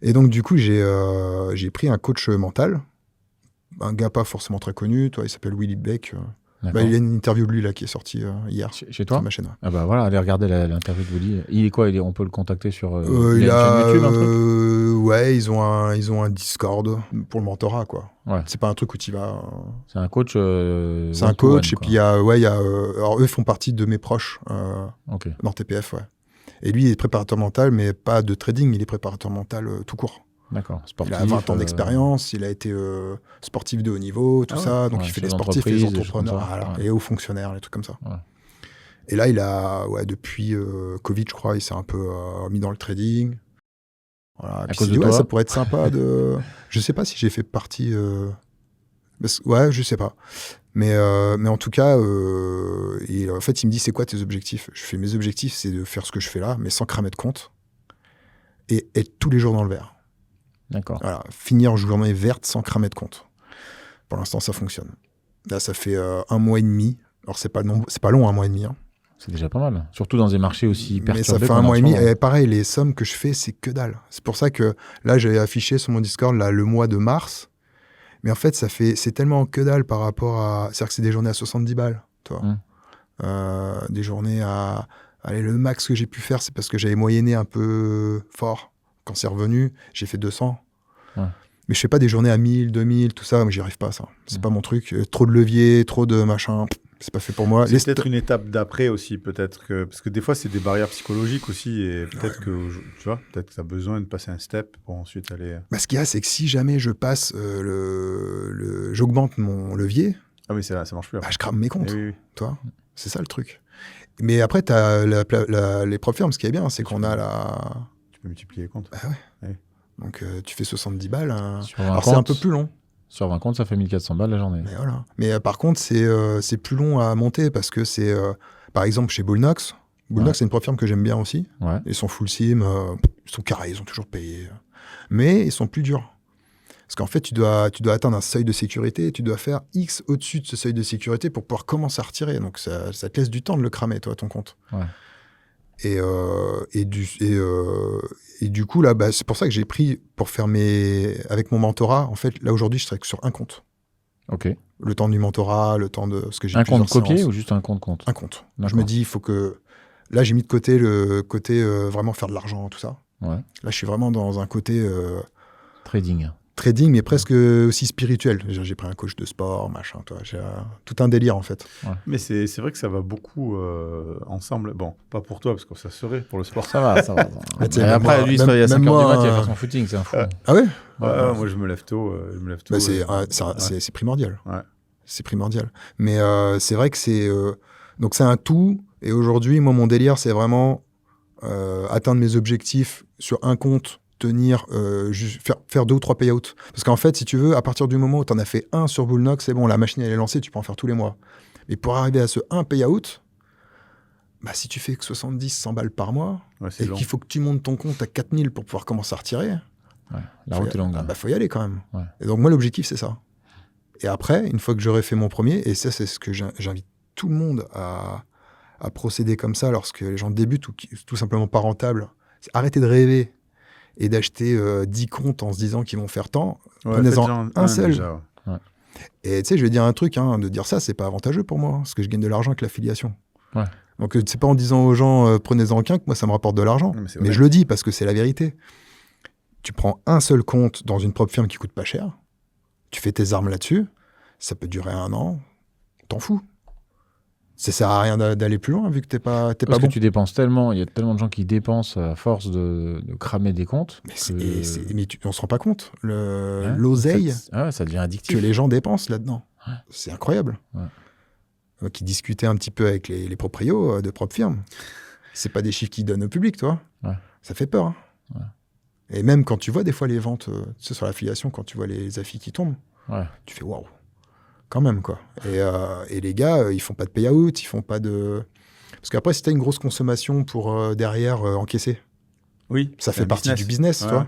Et donc, du coup, j'ai pris un coach mental. Un gars pas forcément très connu, toi, il s'appelle Willy Beck. Il y a une interview de lui là, qui est sortie hier chez toi sur ma chaîne. Ouais. Ah bah voilà, allez regarder l'interview de Willy. Il est quoi? On peut le contacter sur il a une chaîne YouTube, un truc? Ouais, ils ont un Discord pour le mentorat, quoi. Ouais. C'est pas un truc où tu vas. C'est un coach. C'est un coach, et puis il y a alors eux font partie de mes proches dans TPF, ouais. Et lui, il est préparateur mental, mais pas de trading, il est préparateur mental tout court. D'accord. Sportif, il a 20 ans d'expérience, il a été sportif de haut niveau, tout ça. Donc, il fait les sportifs et les entrepreneurs et hauts fonctionnaires, les trucs comme ça. Ouais. Et là, il a, depuis Covid, je crois, il s'est un peu mis dans le trading. Voilà. À cause de toi. Ça pourrait être sympa de... Je sais pas si j'ai fait partie... Ouais, je sais pas. Mais en tout cas, en fait, il me dit, c'est quoi tes objectifs? Je fais, mes objectifs, c'est de faire ce que je fais là, mais sans cramer de compte. Et être tous les jours dans le vert. D'accord. Voilà, finir journée verte sans cramer de compte. Pour l'instant, ça fonctionne. Là, ça fait 1 mois et demi. Alors, c'est pas long, 1 mois et demi. Hein. C'est déjà pas mal. Surtout dans des marchés aussi perturbés. Mais ça fait 1 mois et demi. Et pareil, les sommes que je fais, c'est que dalle. C'est pour ça que là, j'ai affiché sur mon Discord là, le mois de mars. Mais en fait, c'est tellement que dalle par rapport à... C'est-à-dire que c'est des journées à 70 balles. Toi. Des journées à... Allez, le max que j'ai pu faire, c'est parce que j'avais moyenné un peu fort. Quand c'est revenu, j'ai fait 200. Ouais. Mais je fais pas des journées à 1000, 2000, tout ça. Mais j'y arrive pas, ça. C'est pas mon truc. Trop de levier, trop de machin. C'est pas fait pour moi. C'est peut-être une étape d'après aussi, peut-être que... Parce que des fois, c'est des barrières psychologiques aussi. Et peut-être que, tu vois, peut-être que tu as besoin de passer un step pour ensuite aller... Ce qu'il y a, c'est que si jamais je passe j'augmente mon levier... Ah oui, ça marche plus. Je crame mes comptes. Oui. Toi, c'est ça le truc. Mais après, tu as les prop firms. Ce qui est bien, c'est qu'on a la... Tu peux multiplier les comptes. Ah ouais. Oui. Donc, tu fais 70 balles. Alors, c'est un peu plus long. Sur 20 comptes, ça fait 1400 balles la journée. Mais voilà. Mais par contre, c'est plus long à monter parce que c'est... par exemple, chez Bullnox. Bullnox, c'est une prop firm que j'aime bien aussi. Ouais. Ils sont full sim. Ils sont carrés. Ils ont toujours payé. Mais ils sont plus durs. Parce qu'en fait, tu dois atteindre un seuil de sécurité et tu dois faire X au-dessus de ce seuil de sécurité pour pouvoir commencer à retirer. Donc, ça te laisse du temps de le cramer, toi, ton compte. Ouais. Et du coup, là, c'est pour ça que j'ai pris pour faire avec mon mentorat. En fait, là, aujourd'hui, je serai que sur un compte. OK. Le temps du mentorat, le temps de ce que j'ai un compte copié ou juste un compte? Un compte. Je me dis, il faut que... Là, j'ai mis de côté le côté vraiment faire de l'argent, tout ça. Ouais. Là, je suis vraiment dans un côté... Trading. trading, mais presque aussi spirituel. J'ai pris un coach de sport, machin, toi. J'ai tout un délire, en fait. Ouais. Mais c'est vrai que ça va beaucoup ensemble. Bon, pas pour toi, parce que ça serait pour le sport. Ça va. Mais Après, lui, il se réveille à 5h du mat, il va faire son footing, c'est un fou. Ah ouais? Moi, je me lève tôt. Bah, c'est primordial. Ouais. C'est primordial. Mais c'est vrai que c'est... donc, c'est un tout. Et aujourd'hui, moi, mon délire, c'est vraiment atteindre mes objectifs sur un compte, tenir, faire 2 ou 3 payouts. Parce qu'en fait, si tu veux, à partir du moment où tu en as fait un sur Bullnox, c'est bon, la machine, elle est lancée, tu peux en faire tous les mois. Mais pour arriver à ce un payout, bah, si tu fais que 70, 100 balles par mois, et qu'il faut que tu montes ton compte à 4000 pour pouvoir commencer à retirer, la route est longue. Bah, faut y aller quand même. Ouais. Et donc, moi, l'objectif, c'est ça. Et après, une fois que j'aurai fait mon premier, et ça, c'est ce que j'invite tout le monde à procéder comme ça lorsque les gens débutent ou tout simplement pas rentables, c'est arrêter de rêver et d'acheter 10 comptes en se disant qu'ils vont faire tant. Prenez-en un seul. Déjà, ouais. Et tu sais, je vais dire un truc, de dire ça, c'est pas avantageux pour moi, parce que je gagne de l'argent avec l'affiliation. Ouais. Donc, c'est pas en disant aux gens, prenez-en qu'un, que moi, ça me rapporte de l'argent. Mais je le dis parce que c'est la vérité. Tu prends un seul compte dans une propre firme qui coûte pas cher, tu fais tes armes là-dessus, ça peut durer 1 an, t'en fous. Ça sert à rien d'aller plus loin vu que t'es pas bon. Parce que tu dépenses tellement, il y a tellement de gens qui dépensent à force de cramer des comptes. Mais on se rend pas compte. L'oseille ça devient addictif. Que les gens dépensent là-dedans. Ouais. C'est incroyable. Ouais. Qui discutait un petit peu avec les proprios de propres firmes. C'est pas des chiffres qu'ils donnent au public, toi. Ouais. Ça fait peur. Hein. Ouais. Et même quand tu vois des fois les ventes sur l'affiliation, quand tu vois les affis qui tombent, tu fais waouh. Quand même, quoi. Et les gars, ils font pas de payout, ils font pas de... Parce qu'après, si t'as une grosse consommation pour derrière encaisser, ça fait partie du business, toi.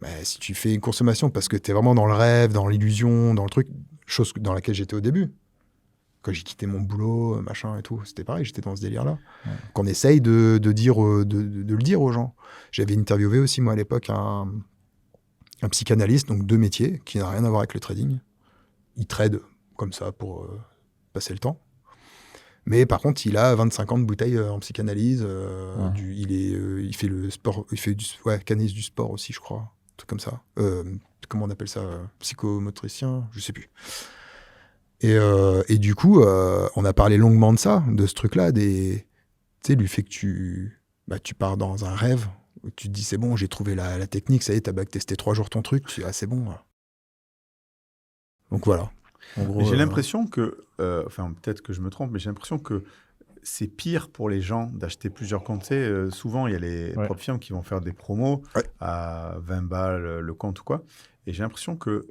Bah, si tu fais une consommation parce que t'es vraiment dans le rêve, dans l'illusion, dans le truc, chose dans laquelle j'étais au début, quand j'ai quitté mon boulot, machin et tout, c'était pareil, j'étais dans ce délire-là. Ouais. Qu'on essaye de le dire aux gens. J'avais interviewé aussi, moi, à l'époque, un psychanalyste, donc 2 métiers, qui n'a rien à voir avec le trading. Il trade comme ça pour passer le temps. Mais par contre, il a 25 ans de bouteille en psychanalyse. Il fait le sport, il fait canalise du sport aussi, je crois. Un truc comme ça. Comment on appelle ça psychomotricien, je sais plus. Et du coup, on a parlé longuement de ça, de ce truc-là, tu sais, du fait que tu pars dans un rêve, où tu te dis c'est bon, j'ai trouvé la technique, ça y est, t'as backtesté 3 jours ton truc, tu dis c'est bon. Donc voilà. En gros, j'ai l'impression que, peut-être que je me trompe, mais j'ai l'impression que c'est pire pour les gens d'acheter plusieurs comptes. Souvent, il y a les propres firmes qui vont faire des promos à 20 balles le compte ou quoi. Et j'ai l'impression que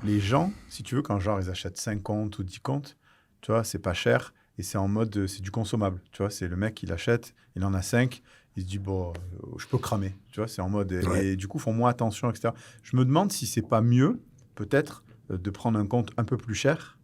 les gens, si tu veux, quand genre ils achètent 5 comptes ou 10 comptes, tu vois, c'est pas cher et c'est en mode, c'est du consommable. Tu vois, c'est le mec, il achète, il en a 5, il se dit, bon, je peux cramer. Tu vois, c'est en mode, et du coup, font moins attention, etc. Je me demande si c'est pas mieux, peut-être, de prendre un compte un peu plus cher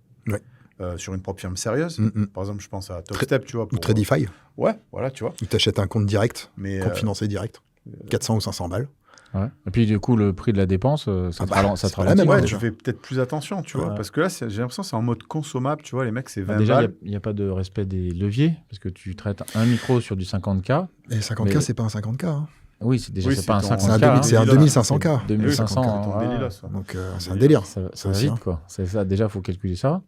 sur une propre firme sérieuse. Par exemple, je pense à TopStep, tu vois. Ou Tradify. Ouais, voilà, tu vois. Ou tu achètes un compte direct, compte financé direct, 400 ou 500 balles. Ouais. Et puis, du coup, le prix de la dépense, ça te ralentit. La même, tu fais peut-être plus attention, tu vois. Parce que là, j'ai l'impression que c'est en mode consommable, tu vois. Les mecs, c'est 20 déjà, balles. il n'y a pas de respect des leviers, parce que tu traites un micro sur du 50K. Et 50K, c'est pas un 50K. Hein. Oui, c'est pas un 50K. C'est un 2500K. 2500. Donc, c'est un délire. Ça va vite, quoi. C'est ça. Déjà, il faut calculer ça.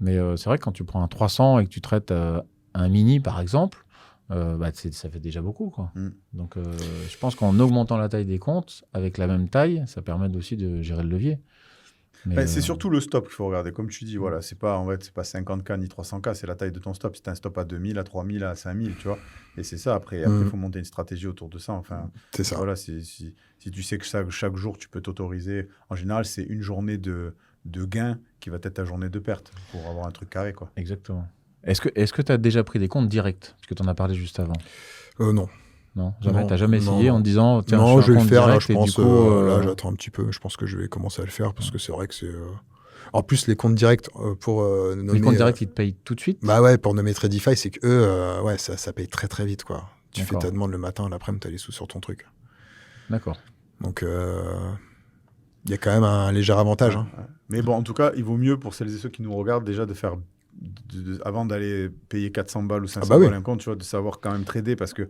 Mais c'est vrai que quand tu prends un 300 et que tu traites un mini, par exemple, ça fait déjà beaucoup, quoi. Donc, je pense qu'en augmentant la taille des comptes, avec la même taille, ça permet aussi de gérer le levier. C'est surtout le stop qu'il faut regarder. Comme tu dis, voilà, c'est pas 50K ni 300K, c'est la taille de ton stop. Si tu as un stop à 2000, à 3000, à 5000, tu vois. Et c'est ça, après, il faut monter une stratégie autour de ça. Enfin, c'est ça. Voilà, si tu sais que chaque jour, tu peux t'autoriser. En général, c'est une journée de gain qui va être ta journée de perte pour avoir un truc carré, quoi. Exactement. Est-ce que tu as déjà pris des comptes directs? Parce que tu en as parlé juste avant. Non. Non, jamais. T'as jamais essayé en te disant tiens, non, je vais le faire là, je pense. Du coup, là, j'attends un petit peu. Je pense que je vais commencer à le faire parce que c'est vrai que c'est. En plus, les comptes directs pour nommer. Les comptes directs, ils te payent tout de suite. Bah ouais, pour nommer Tradify, c'est que eux, ça paye très très vite, quoi. Tu fais ta demande le matin, l'après-midi, t'as les sous sur ton truc. D'accord. Donc, il y a quand même un léger avantage. Ouais. Mais bon, en tout cas, il vaut mieux pour celles et ceux qui nous regardent déjà de faire avant d'aller payer 400 balles ou 500 balles un compte, tu vois, de savoir quand même trader parce que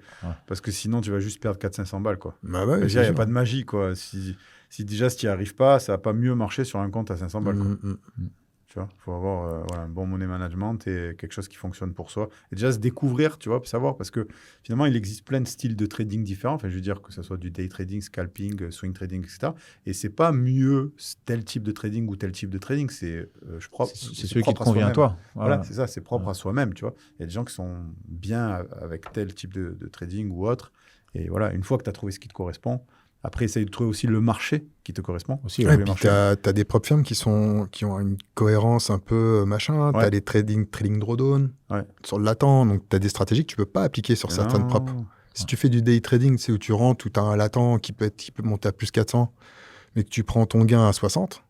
sinon, tu vas juste perdre 400-500 balles, quoi. Bah ouais, il n'y a pas de magie, quoi. Si tu n'y arrives pas, ça va pas mieux marcher sur un compte à 500 balles, quoi. Tu vois, il faut avoir un bon money management et quelque chose qui fonctionne pour soi. Et déjà, se découvrir, tu vois, savoir, parce que finalement, il existe plein de styles de trading différents. Enfin, je veux dire que ce soit du day trading, scalping, swing trading, etc. Et c'est pas mieux tel type de trading ou tel type de trading. C'est celui qui te convient à toi. Voilà, c'est ça, c'est propre à soi-même, tu vois. Il y a des gens qui sont bien avec tel type de trading ou autre. Et voilà, une fois que tu as trouvé ce qui te correspond, après, essaye de trouver aussi le marché qui te correspond. Aussi, et puis, tu as des prop firms qui ont une cohérence un peu machin. Tu as les trading drawdown sur le latent. Donc, tu as des stratégies que tu ne peux pas appliquer sur certaines props. Si tu fais du day trading, c'est où tu rentres, où tu as un latent qui peut monter à plus 400, mais que tu prends ton gain à 60, tu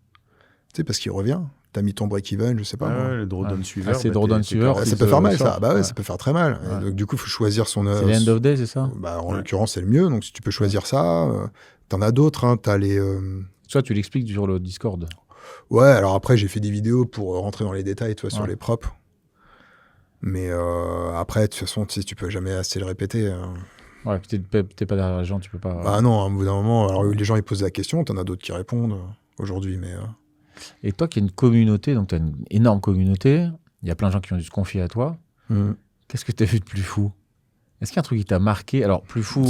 sais, parce qu'il revient. Tu as mis ton break-even, je sais pas. Le drawdown suiveur. C'est drawdown suiveur. Ça peut faire mal, ça. Bah ouais, ça peut faire très mal. Donc, du coup, il faut choisir son... C'est l'end of day, c'est ça? En l'occurrence, c'est le mieux. Donc, si tu peux choisir ça, t'en as d'autres. Hein. T'as les... Soit tu l'expliques sur le Discord. Ouais, alors après, j'ai fait des vidéos pour rentrer dans les détails, tu vois, sur les props. Mais après, de toute façon, tu peux jamais assez le répéter. Ouais, t'es pas derrière l'argent, tu peux pas... Bah non, à un bout d'un moment, alors les gens, ils posent la question, t'en as d'autres qui répondent aujourd'hui, mais... Et toi qui as une communauté, donc tu as une énorme communauté, il y a plein de gens qui ont dû se confier à toi. Qu'est-ce que tu as vu de plus fou? Est-ce qu'il y a un truc qui t'a marqué? Alors, plus fou,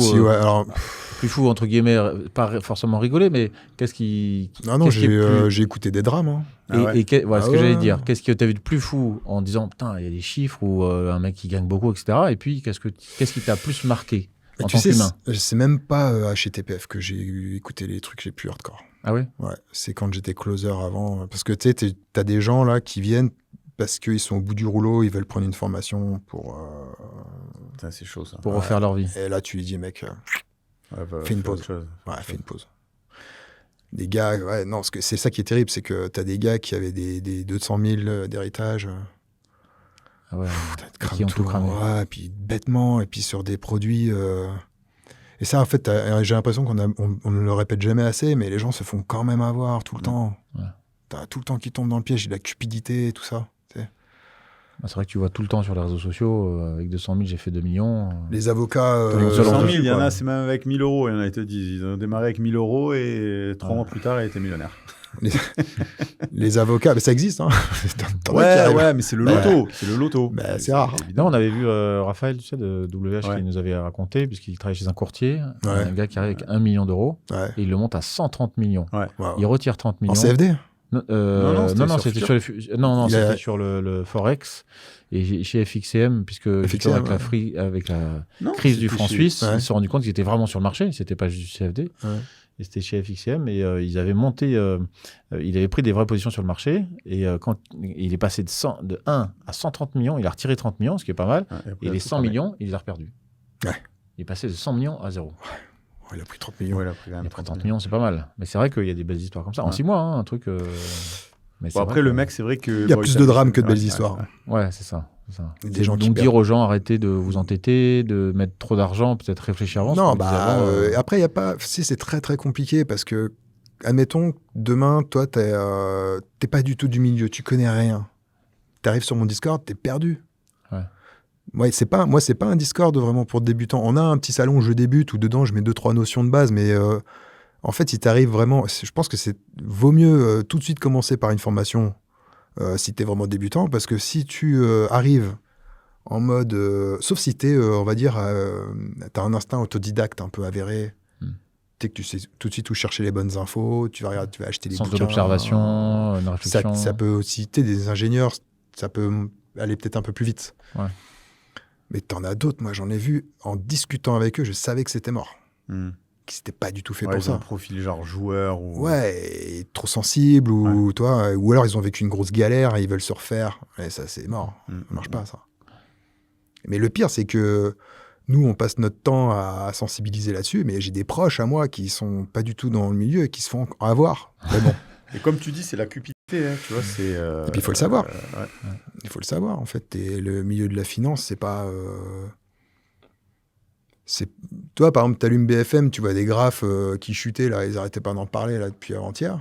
plus fou, entre guillemets, pas forcément rigolé, mais qu'est-ce qui... Non, j'ai écouté des drames. Hein. Ce que j'allais dire. Qu'est-ce que tu as vu de plus fou en disant, putain, il y a des chiffres ou un mec qui gagne beaucoup, etc. Et puis, qu'est-ce qui t'a plus marqué en tant qu'humain? C'est même pas chez TPF que j'ai écouté les trucs les plus hardcore. Ah ouais? Ouais, c'est quand j'étais closer avant. Parce que tu sais, t'as des gens là qui viennent parce qu'ils sont au bout du rouleau, ils veulent prendre une formation pour... c'est chaud, ça. Pour refaire leur vie. Et là, tu lui dis, mec, fais une pause. Fais une pause. Des gars, non, c'est ça qui est terrible, c'est que t'as des gars qui avaient des 200 000 d'héritage. Qui ont tout cramé. Ouais, puis bêtement, et puis sur des produits... Et ça, en fait, j'ai l'impression qu'on ne le répète jamais assez, mais les gens se font quand même avoir tout le temps. Ouais. T'as tout le temps qui tombe dans le piège, de la cupidité, tout ça. C'est vrai que tu vois tout le temps sur les réseaux sociaux, avec 200 000, j'ai fait 2 millions. Les avocats... 200 000, il y en a, c'est même avec 1 000 euros, il y en a, ils te disent. Ils ont démarré avec 1 000 euros et 3 mois plus tard, ils étaient millionnaires. Les avocats, mais ça existe. Hein. Ouais, mais c'est le loto. C'est le loto. C'est rare. Non, on avait vu Raphaël, tu sais, de WH, qui nous avait raconté, puisqu'il travaille chez un courtier, un gars qui arrive avec 1 million d'euros, et il le monte à 130 millions. Wow. Il retire 30 millions. En CFD? Non, c'était sur le Forex et chez FXCM, puisque avec la crise du franc suisse, ils se sont rendus compte qu'ils étaient vraiment sur le marché, c'était pas juste du CFD. Et c'était chez FXCM et ils avaient monté, il avait pris des vraies positions sur le marché et quand il est passé de 1 à 130 millions, il a retiré 30 millions, ce qui est pas mal, et les 100 millions, il les a reperdus. Il est passé de 100 millions à 0. Il a pris 30 millions. Il a pris 30 millions, c'est pas mal. Mais c'est vrai qu'il y a des belles histoires comme ça. En 6 mois, un truc... Mais après, le mec, c'est vrai que... Il y a plus de drames que de belles histoires. Ouais, c'est ça. Des gens donc dire aux gens, arrêtez de vous entêter, de mettre trop d'argent, peut-être réfléchir avant. Non, après, il y a pas... Si, c'est très, très compliqué parce que, admettons, demain, toi, t'es pas du tout du milieu, tu connais rien. T'arrives sur mon Discord, t'es perdu. Ouais, c'est pas un Discord vraiment pour débutants. On a un petit salon où je débute où dedans je mets 2-3 notions de base, mais en fait, si tu arrives vraiment, je pense que vaut mieux tout de suite commencer par une formation si tu es vraiment débutant, parce que si tu arrives en mode, sauf si tu es, on va dire, tu as un instinct autodidacte un peu avéré, que tu sais tout de suite où chercher les bonnes infos, tu vas acheter des bouquins. Sens de l'observation, une réflexion. Ça peut aussi, des ingénieurs, ça peut aller peut-être un peu plus vite. Ouais. Mais t'en as d'autres, moi j'en ai vu, en discutant avec eux, je savais que c'était mort. Qu'ils n'étaient pas du tout fait pour ça. Un profil genre joueur ou... Ouais, trop sensible, ou alors ils ont vécu une grosse galère et ils veulent se refaire. Et ça, c'est mort. Ça marche pas, ça. Mais le pire, c'est que nous, on passe notre temps à sensibiliser là-dessus, mais j'ai des proches à moi qui sont pas du tout dans le milieu et qui se font avoir. Mais bon. Et comme tu dis, c'est la cupidité, hein, tu vois, c'est... Et puis, il faut le savoir. Il faut le savoir, en fait. Le milieu de la finance, c'est pas... Toi, par exemple, tu allumes BFM, tu vois des graphes qui chutaient, là, ils arrêtaient pas d'en parler là, depuis avant-hier.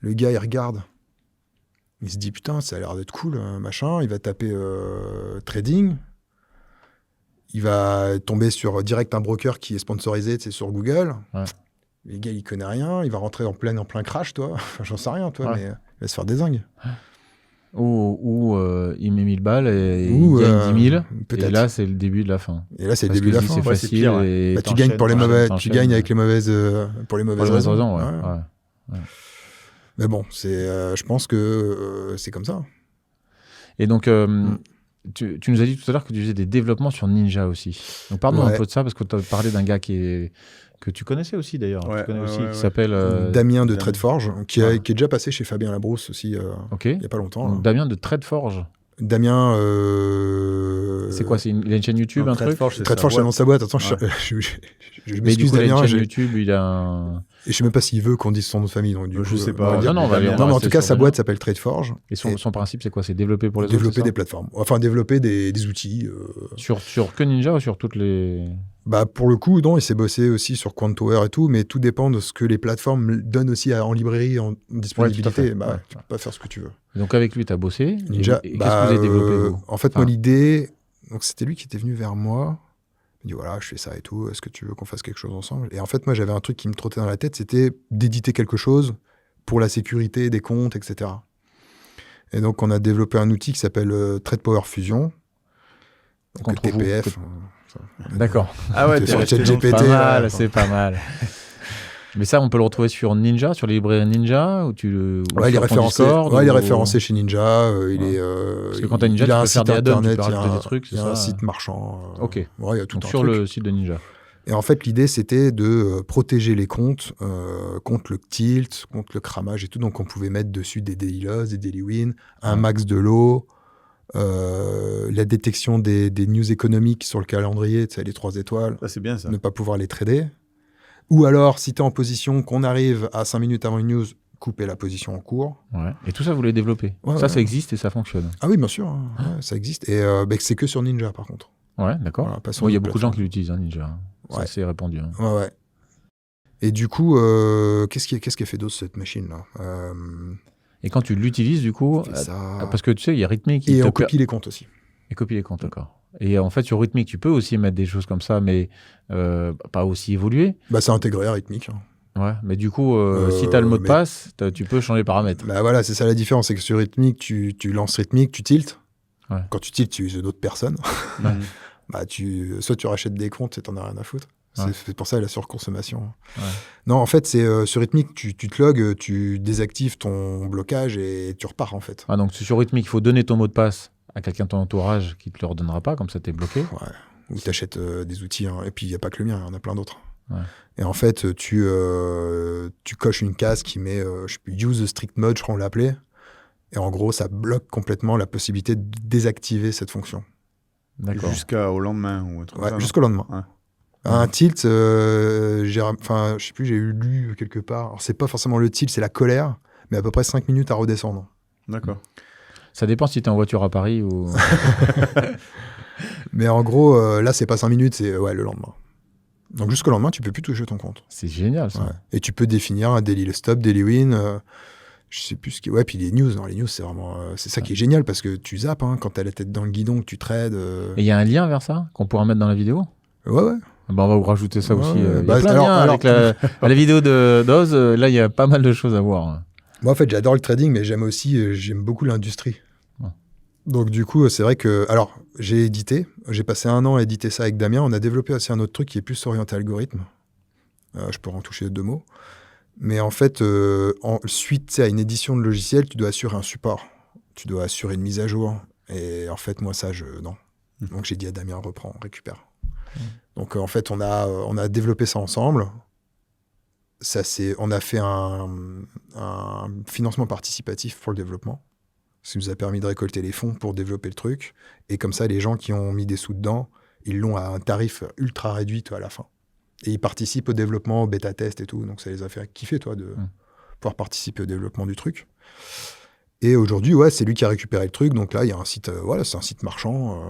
Le gars, il regarde. Il se dit, putain, ça a l'air d'être cool, machin. Il va taper trading. Il va tomber sur direct un broker qui est sponsorisé, tu sais, sur Google. Ouais. Le gars, il connaît rien. Il va rentrer en plein crash, toi. Enfin, j'en sais rien, toi, Ouais. mais il va se faire des zingues. Ou il met 1000 balles et Ou, il gagne 10 000. peut-être. Et là, c'est le début de la fin. Et là, c'est le Parce début de que la si fin. c'est Ouais, c'est facile. pire, ouais. Et Bah, tu gagnes pour les mauvais. Tu gagnes avec les mauvaises, pour les mauvaises raisons. Ouais. Ouais. Ouais. Mais bon, je pense que c'est comme ça. Et donc, tu nous as dit tout à l'heure que tu faisais des développements sur Ninja aussi. Donc, parle-nous un peu de ça, parce que tu as parlé d'un gars que tu connaissais aussi, d'ailleurs. Ouais, tu connais ouais, aussi, ouais, qui ouais. s'appelle... Damien de Tradeforge, qui Ouais. est déjà passé chez Fabien Labrousse aussi Ok. il n'y a pas longtemps. Donc, Là. Damien de Tradeforge. Damien... C'est quoi? Il a une chaîne YouTube, Non, un truc? Tradeforge, c'est Tradeforge, sa c'est dans sa boîte. Attends, Ouais. je Mais du m'excuse coup, il a une Damien. chaîne YouTube, il a un... Et je sais même pas s'il veut qu'on dise son nom de famille. Donc, du Je coup, sais on pas. va dire- Non, on va aller- on va Non, mais en rester tout cas, sur sa Damien. boîte s'appelle Tradeforge. Et son principe, c'est quoi? C'est développer pour les autres, Développer c'est ça des plateformes. Enfin, développer des outils. Sur que Ninja ou sur toutes les... Bah, pour le coup, non, il s'est bossé aussi sur Quantower et tout, mais tout dépend de ce que les plateformes donnent aussi en librairie, en disponibilité. Ouais, tout à fait. Bah, Ouais. tu peux pas faire ce que tu veux. Donc, avec lui, tu as bossé. Ninja, Et qu'est-ce que vous avez développé, vous? en fait, moi, l'idée, donc c'était lui qui était venu vers moi. Il me dit voilà, je fais ça et tout. Est-ce que tu veux qu'on fasse quelque chose ensemble? Et en fait, moi, j'avais un truc qui me trottait dans la tête, c'était d'éditer quelque chose pour la sécurité des comptes, etc. Et donc, on a développé un outil qui s'appelle Trade Power Fusion, donc Contre vous. TPF. D'accord. Ah ouais, T'es t'es sur resté ChatGPT. dans- Pas mal, là, c'est pas mal. Mais ça, on peut le retrouver sur Ninja, sur les librairies Ninja, ou Ouais, il est référencé. Il est référencé chez Ninja. Il Ouais. est. Parce que quand t'as Ninja, il tu a peux un faire site des add-ons, tu internet, peux il y a rajouter un- des trucs, c'est il y a un ça site marchand. Ok. Ouais, il y a tout Donc un sur truc. le site de Ninja. Et en fait, l'idée, c'était de protéger les comptes contre le tilt, contre le cramage et tout. Donc, on pouvait mettre dessus des daily loss, des daily wins, un max de lot, la détection des news économiques sur le calendrier, tu sais, les 3 étoiles, Ça, c'est bien ça. ne pas pouvoir les trader. Ou alors, si tu es en position, qu'on arrive à 5 minutes avant une news, couper la position en cours. Ouais. Et tout ça, vous l'avez développé. Ouais, Ça, ouais. ça existe et ça fonctionne. Ah oui, bien sûr, hein, ouais, ça existe. Et c'est que sur Ninja, par contre. Ouais, d'accord. Voilà, pas sur Il y a d'autres beaucoup de gens plateformes. qui l'utilisent, hein, Ninja. hein. C'est Ouais. assez répandu. hein. Ouais, ouais. Et du coup, qu'est-ce qui a fait d'autre cette machine-là Et quand tu l'utilises, du coup, on fait ça. parce que tu sais, il y a Rhythmic qui Et te on copie les comptes aussi. Et copier les comptes, d'accord. Et en fait, sur Rhythmic, tu peux aussi mettre des choses comme ça, mais pas aussi évoluées. Bah, c'est intégré à Rhythmic. Hein. Ouais, mais du coup, si tu as le mot de mais- passe, tu peux changer les paramètres. Bah voilà, c'est ça la différence, c'est que sur Rhythmic, tu lances Rhythmic, tu tiltes. Ouais. Quand tu tiltes, tu uses d'autres personnes. Ouais. Bah, soit tu rachètes des comptes et t'en as rien à foutre. Ouais. C'est pour ça la surconsommation. Ouais. Non, en fait, c'est sur Rhythmic, tu te logs, tu désactives ton blocage et tu repars en fait. Ah, donc sur Rhythmic, il faut donner ton mot de passe à quelqu'un de ton entourage qui ne te le redonnera pas, comme ça tu es bloqué. Ouais. Ou tu achètes des outils. Hein. Et puis, il n'y a pas que le mien, il y en a plein d'autres. Ouais. Et en fait, tu coches une case qui met, je sais plus, use strict mode, je crois qu'on l'appelait. Et en gros, ça bloque complètement la possibilité de désactiver cette fonction. D'accord. Jusqu'au lendemain ou un truc Ouais, comme ça, jusqu'au lendemain. Ouais. Un tilt, je sais plus, j'ai lu quelque part. Alors, c'est pas forcément le tilt, c'est la colère, mais à peu près 5 minutes à redescendre. non D'accord. Ça dépend si tu es en voiture à Paris ou. Mais en gros, là, c'est pas 5 minutes, c'est le lendemain. Donc jusqu'au lendemain, tu peux plus toucher ton compte. C'est génial ça. Ouais. Et tu peux définir un daily stop, daily win. Je sais plus ce qui. Ouais, puis les news. Les news, c'est vraiment. C'est ça qui est génial parce que tu zappes hein, quand t'as la tête dans le guidon, que tu trades. Et il y a un lien vers ça qu'on pourra mettre dans la vidéo. Ouais, ouais. Bah, on va vous rajouter ça Ouais, aussi. ouais. Il y a Bah, plein de alors- liens avec la vidéo d'Oz. Là, il y a pas mal de choses à voir. Moi, en fait, j'adore le trading, mais j'aime beaucoup l'industrie. Ouais. Donc, du coup, c'est vrai que. Alors, j'ai passé 1 an à éditer ça avec Damien. On a développé aussi un autre truc qui est plus orienté algorithme. Je peux en toucher 2 mots. Mais en fait, suite à une édition de logiciel, tu dois assurer un support. Tu dois assurer une mise à jour. Et en fait, moi, ça, non. Donc, j'ai dit à Damien, reprends, récupère. Donc, en fait, on a développé ça ensemble. On a fait un financement participatif pour le développement. Ça nous a permis de récolter les fonds pour développer le truc. Et comme ça, les gens qui ont mis des sous dedans, ils l'ont à un tarif ultra réduit à la fin. Et ils participent au développement, au bêta-test et tout. Donc ça les a fait kiffer, de pouvoir participer au développement du truc. Et aujourd'hui, c'est lui qui a récupéré le truc. Donc là, il y a un site, c'est un site marchand.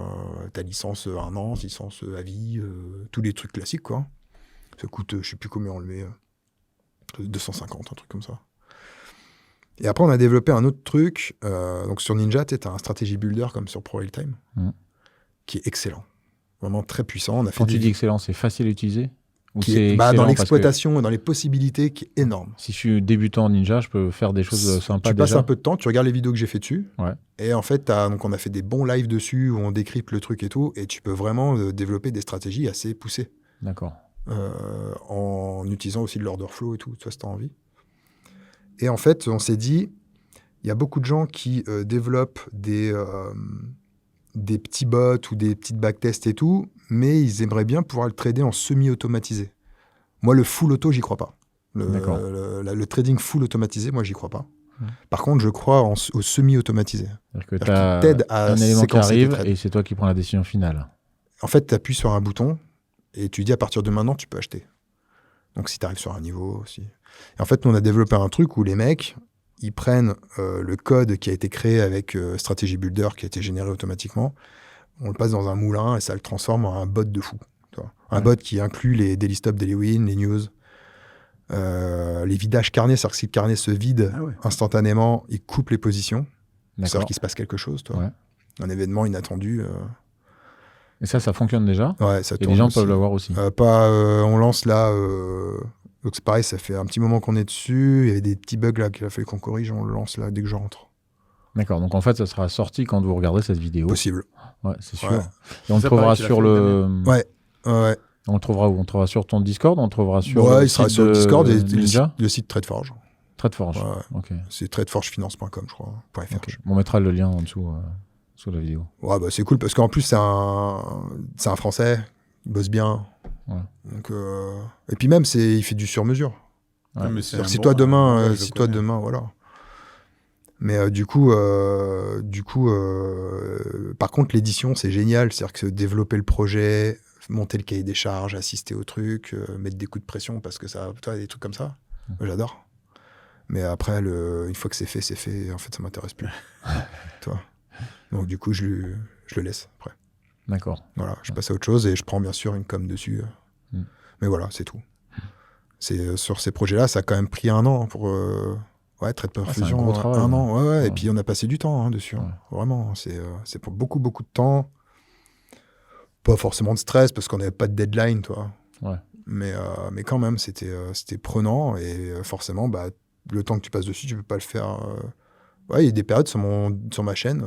T'as licence 1 an, licence à vie, tous les trucs classiques, quoi. Ça coûte, je sais plus combien on le met, 250, un truc comme ça. Et après, on a développé un autre truc. Donc sur Ninja, tu as un strategy builder comme sur ProRealTime, qui est excellent. Vraiment très puissant. On a fait Quand tu dis excellent, c'est facile à utiliser dans l'exploitation et dans les possibilités, qui est énorme. Si je suis débutant en Ninja, je peux faire des choses sympas. Tu passes un peu de temps, tu regardes les vidéos que j'ai fait dessus. Ouais. Et en fait, donc on a fait des bons lives dessus où on décrypte le truc et tout. Et tu peux vraiment développer des stratégies assez poussées. D'accord. En utilisant aussi de l'order flow et tout, toi, si tu as envie. Et en fait, on s'est dit, il y a beaucoup de gens qui développent des petits bots ou des petites backtests et tout, mais ils aimeraient bien pouvoir le trader en semi-automatisé. Moi, le full auto, j'y crois pas. Le trading full automatisé, moi, j'y crois pas. Par contre, je crois au semi-automatisé. C'est-à-dire que tu as un élément qui arrive et c'est toi qui prends la décision finale. En fait, tu appuies sur un bouton et tu dis à partir de maintenant, tu peux acheter. Donc, si tu arrives sur un niveau aussi. Et en fait, nous, on a développé un truc où les mecs, ils prennent le code qui a été créé avec Strategy Builder, qui a été généré automatiquement, on le passe dans un moulin et ça le transforme en un bot de fou. Un bot qui inclut les daily stop, daily win, les news, les vidages carnets, c'est-à-dire que si le carnet se vide instantanément, il coupe les positions. C'est-à-dire qu'il se passe quelque chose. Un événement inattendu. Et ça fonctionne déjà. Ouais, ça et les gens peuvent l'avoir aussi. On lance là. Donc c'est pareil, ça fait un petit moment qu'on est dessus. Il y a des petits bugs là qu'il a fallu qu'on corrige. On le lance là dès que je rentre. D'accord. Donc en fait, ça sera sorti quand vous regarderez cette vidéo. Possible. Ouais, c'est sûr. Ouais. Et on le trouvera sur le. Ouais. On le trouvera où? On le trouvera sur ton Discord. On le trouvera sur. Ouais, il sera sur le Discord et Ninja. Le site TradeForge. TradeForge. Ouais. Ok. C'est tradeforgefinance.com, je crois. .fr. Okay. On mettra le lien en dessous. Sous la vidéo. Ouais, bah c'est cool parce qu'en plus, c'est un Français, il bosse bien. Ouais. Donc, et puis même, il fait du sur-mesure. Ouais, mais si toi demain, voilà. Mais du coup, par contre, l'édition, c'est génial. C'est-à-dire que développer le projet, monter le cahier des charges, assister au truc, mettre des coups de pression parce que ça, toi, des trucs comme ça, j'adore. Mais après, une fois que c'est fait, en fait, ça m'intéresse plus. Toi. Donc du coup, je le laisse après. D'accord. Voilà, je passe à autre chose et je prends bien sûr une com dessus. Mais voilà, c'est tout. Sur ces projets-là, ça a quand même pris 1 an pour Trade Perfusion. C'est un gros travail. 1 an, ouais. Et puis on a passé du temps dessus. Ouais. Vraiment, c'est pour beaucoup, beaucoup de temps. Pas forcément de stress parce qu'on n'avait pas de deadline, toi. Ouais. Mais quand même, c'était prenant et forcément, le temps que tu passes dessus, tu peux pas le faire. Il y a des périodes sur ma chaîne.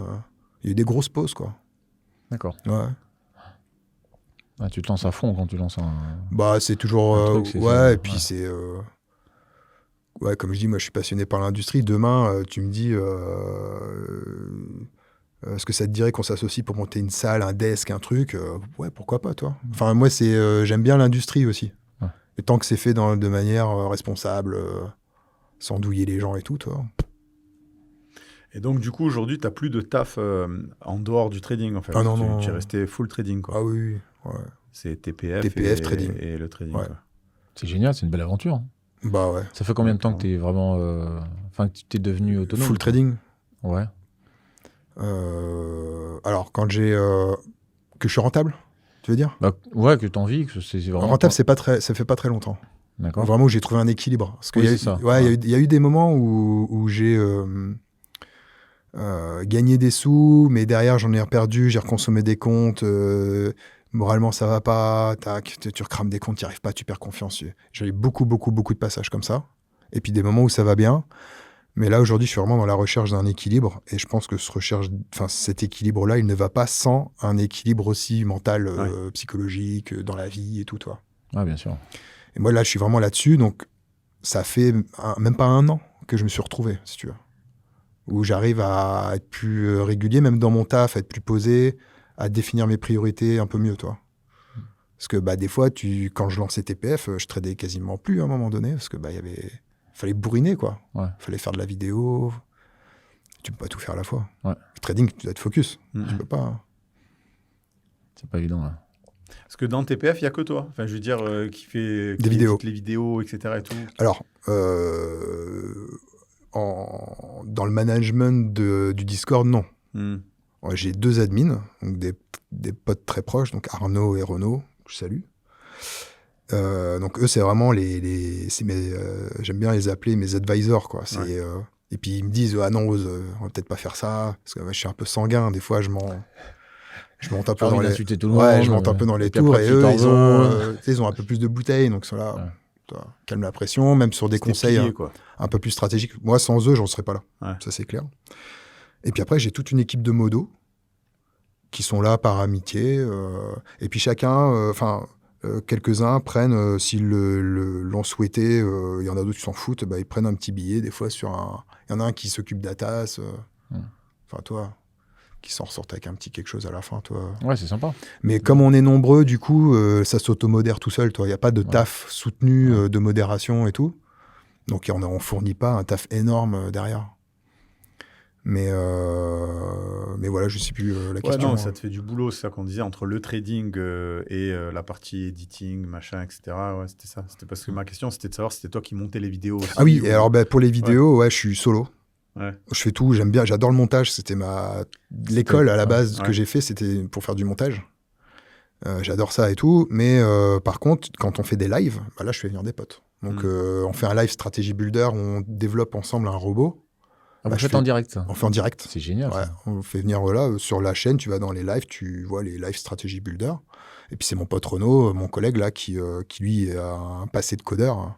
Il y a eu des grosses pauses, quoi. D'accord. Ouais. Ah, tu te lances à fond quand tu lances un... c'est toujours... et puis c'est... comme je dis, moi, je suis passionné par l'industrie. Demain, tu me dis... est-ce que ça te dirait qu'on s'associe pour monter une salle, un desk, un truc ouais, pourquoi pas, toi. Enfin, moi, j'aime bien l'industrie aussi. Ouais. Et tant que c'est fait de manière responsable, sans douiller les gens et tout, toi... Et donc, du coup, aujourd'hui, tu n'as plus de taf en dehors du trading, en fait. Ah non. Tu es resté full trading, quoi. Ah oui. Ouais. C'est TPF trading. Et le trading, ouais. quoi. C'est génial, c'est une belle aventure. Bah ouais. Ça fait combien de temps que tu es vraiment... que tu t'es devenu autonome? Full trading? Ouais. Alors, quand que je suis rentable, tu veux dire? Ouais, que tu en vis, que c'est vraiment... Rentable, ça fait pas très longtemps. D'accord. Vraiment, où j'ai trouvé un équilibre. Parce qu'il y a eu des moments où j'ai... gagner des sous, mais derrière j'en ai perdu, j'ai reconsommé des comptes, moralement ça va pas, tu recrames des comptes, tu n'y arrives pas, tu perds confiance. J'ai eu beaucoup de passages comme ça, et puis des moments où ça va bien, mais là aujourd'hui je suis vraiment dans la recherche d'un équilibre, et je pense que cet équilibre-là, il ne va pas sans un équilibre aussi mental, psychologique, dans la vie et tout, toi. Ah, bien sûr. Et moi là je suis vraiment là-dessus, donc ça fait même pas 1 an que je me suis retrouvé, si tu veux. Où j'arrive à être plus régulier, même dans mon taf, à être plus posé, à définir mes priorités un peu mieux, toi. Parce que des fois, quand je lançais TPF, je tradais quasiment plus à un moment donné, parce que fallait bourriner, quoi. Ouais. Fallait faire de la vidéo. Tu peux pas tout faire à la fois. Ouais. Le trading, tu dois être focus. Tu peux pas. Hein. C'est pas évident, là. Parce que dans TPF, il n'y a que toi. Enfin, je veux dire, qui vidéos. Les vidéos, etc. Et tout. Alors, dans le management du Discord, non. Ouais, j'ai 2 admins, donc des potes très proches, donc Arnaud et Renaud, que je salue. Donc eux, c'est vraiment j'aime bien les appeler mes advisors, quoi. Et puis, ils me disent, ah non, Oz, on va peut-être pas faire ça. Parce que je suis un peu sanguin. Des fois, je monte un peu dans les... tout le monde, Ouais, je monte un peu dans les tours. après, Et eux, ils ont un peu plus de bouteilles. Donc, ça, là, calme la pression. Même sur des conseils un peu plus stratégiques. Moi, sans eux, j'en serais pas là. Ouais. Ça, c'est clair. Et puis après, j'ai toute une équipe de modos qui sont là par amitié. Et puis chacun... quelques-uns prennent, s'ils l'ont souhaité, il y en a d'autres qui s'en foutent, ils prennent un petit billet, des fois, il y en a un qui s'occupe d'Atas, toi, qui s'en ressortent avec un petit quelque chose à la fin, toi. Ouais, c'est sympa. Mais comme on est nombreux, du coup, ça s'automodère tout seul, toi. Il n'y a pas de taf soutenu de modération et tout. Donc, on ne fournit pas un taf énorme derrière. Mais voilà, je ne sais plus la question. Non, ça te fait du boulot, c'est ça qu'on disait, entre le trading et la partie editing, machin, etc. Ouais, c'était ça. C'était parce que ma question, c'était de savoir si c'était toi qui montais les vidéos aussi. Ah oui, et alors pour les vidéos, je suis solo. Ouais. Je fais tout, j'aime bien, j'adore le montage. C'était l'école à la base que j'ai fait, c'était pour faire du montage. J'adore ça et tout. Mais par contre, quand on fait des lives, là, je fais venir des potes. Donc, on fait un live stratégie builder où on développe ensemble un robot. Vous faites en direct, ça? On fait en direct. C'est génial. Ouais, on fait venir sur la chaîne, tu vas dans les lives, tu vois les live stratégie builder. Et puis c'est mon pote Renaud, mon collègue là, qui lui a un passé de codeur,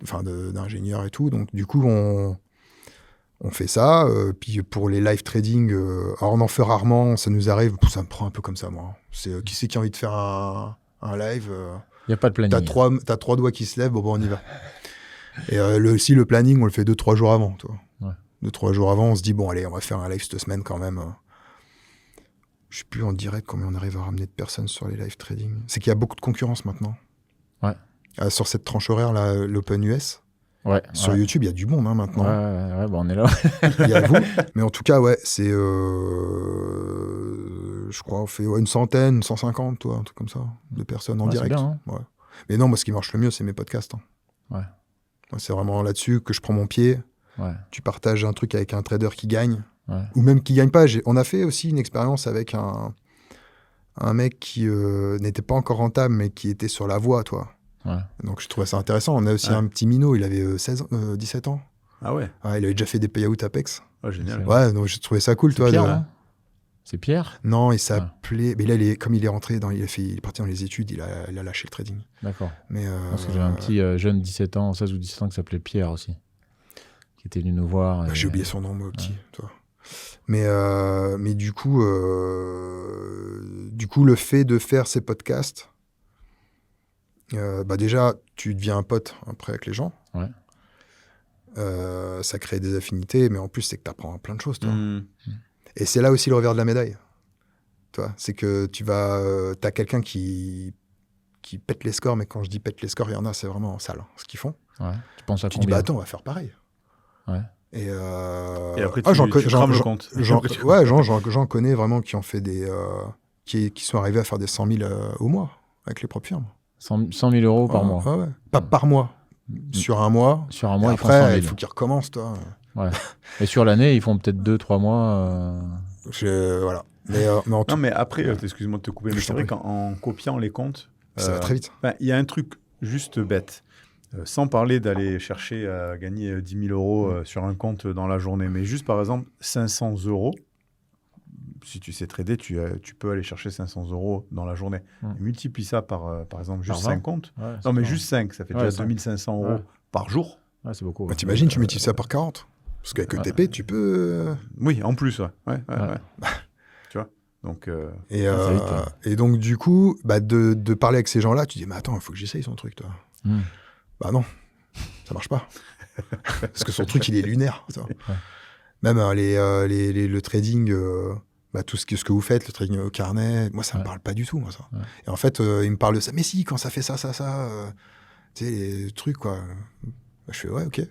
enfin d'ingénieur et tout. Donc du coup, on fait ça. Puis pour les live trading, alors on en fait rarement, ça nous arrive, ça me prend un peu comme ça, moi. C'est qui c'est qui a envie de faire un live Il n'y a pas de planning. T'as trois doigts qui se lèvent, bon, on y va. Et le planning, on le fait 2-3 jours avant, toi. 2-3 jours avant, on se dit, bon, allez, on va faire un live cette semaine quand même. Je ne sais plus en direct combien on arrive à ramener de personnes sur les live trading. C'est qu'il y a beaucoup de concurrence maintenant. Ouais. Sur cette tranche horaire, là, l'Open US. Ouais. Sur YouTube, il y a du monde maintenant. Ouais, on est là. Il y a vous. Mais en tout cas, c'est... je crois, on fait une centaine, 150, un truc comme ça, de personnes en direct. C'est bien, hein. Ouais. Mais non, moi, ce qui marche le mieux, c'est mes podcasts. Hein. Ouais. Moi, c'est vraiment là-dessus que je prends mon pied. Ouais. Tu partages un truc avec un trader qui gagne, ou même qui gagne pas. On a fait aussi une expérience avec un mec qui n'était pas encore rentable, mais qui était sur la voie, toi. Ouais. Donc je trouvais ça intéressant. On a aussi un petit minot, il avait 17 ans. Ah ouais. Il avait déjà fait des payouts Apex. Oh, génial. Ouais, donc j'ai trouvé ça cool, toi. Pierre, hein. C'est Pierre? Non, il s'appelait... Mais là, comme il est rentré, il est parti dans les études, il a lâché le trading. D'accord. Mais parce que j'avais un petit jeune 17 ans, 16 ou 17 ans, qui s'appelait Pierre aussi, qui était venu nous voir. J'ai oublié son nom, moi, petit, toi. Mais du coup, le fait de faire ces podcasts, déjà, tu deviens un pote après avec les gens. Ouais. Ça crée des affinités, mais en plus, c'est que tu apprends plein de choses, toi. Et c'est là aussi le revers de la médaille. Toi, c'est que t'as quelqu'un qui pète les scores, mais quand je dis pète les scores, il y en a, c'est vraiment sale, ce qu'ils font. Ouais. Tu penses à tu combien? dis, attends, on va faire pareil. Ouais. Et après, tu crames le compte. J'en connais vraiment qui ont fait qui sont arrivés à faire des 100 000 au mois avec les propres firmes. 100 000 euros par mois. Ouais. Pas par mois. Sur un mois. Sur un mois, ils font 100 000. Il faut qu'ils recommencent, toi. Ouais. Et sur l'année, ils font peut-être 2-3 mois. Voilà. Mais après, excuse-moi de te couper, mais c'est vrai qu'en copiant les comptes, ça va très vite. Il y a un truc juste bête. Sans parler d'aller chercher à gagner 10 000 euros sur un compte dans la journée, mais juste par exemple 500 euros, si tu sais trader, tu peux aller chercher 500 euros dans la journée. Multiplie ça par exemple juste 5 comptes. Ouais, non, mais juste 5, ça fait déjà 2500 euros par jour. Ouais, c'est beaucoup. T'imagines, tu multiplies ça par 40. Parce qu'avec ETP, tu peux... Oui, en plus, ouais. Tu vois donc, et donc, du coup, de parler avec ces gens-là, tu dis, mais attends, il faut que j'essaye son truc, toi. Bah non, ça marche pas. Parce que son truc, il est lunaire. Même le trading, tout ce que vous faites, le trading au carnet, moi, ça me parle pas du tout, moi, ça. Et en fait, il me parle de ça. Mais si, quand ça fait ça, tu sais, les trucs, quoi. Je fais, ouais, ok.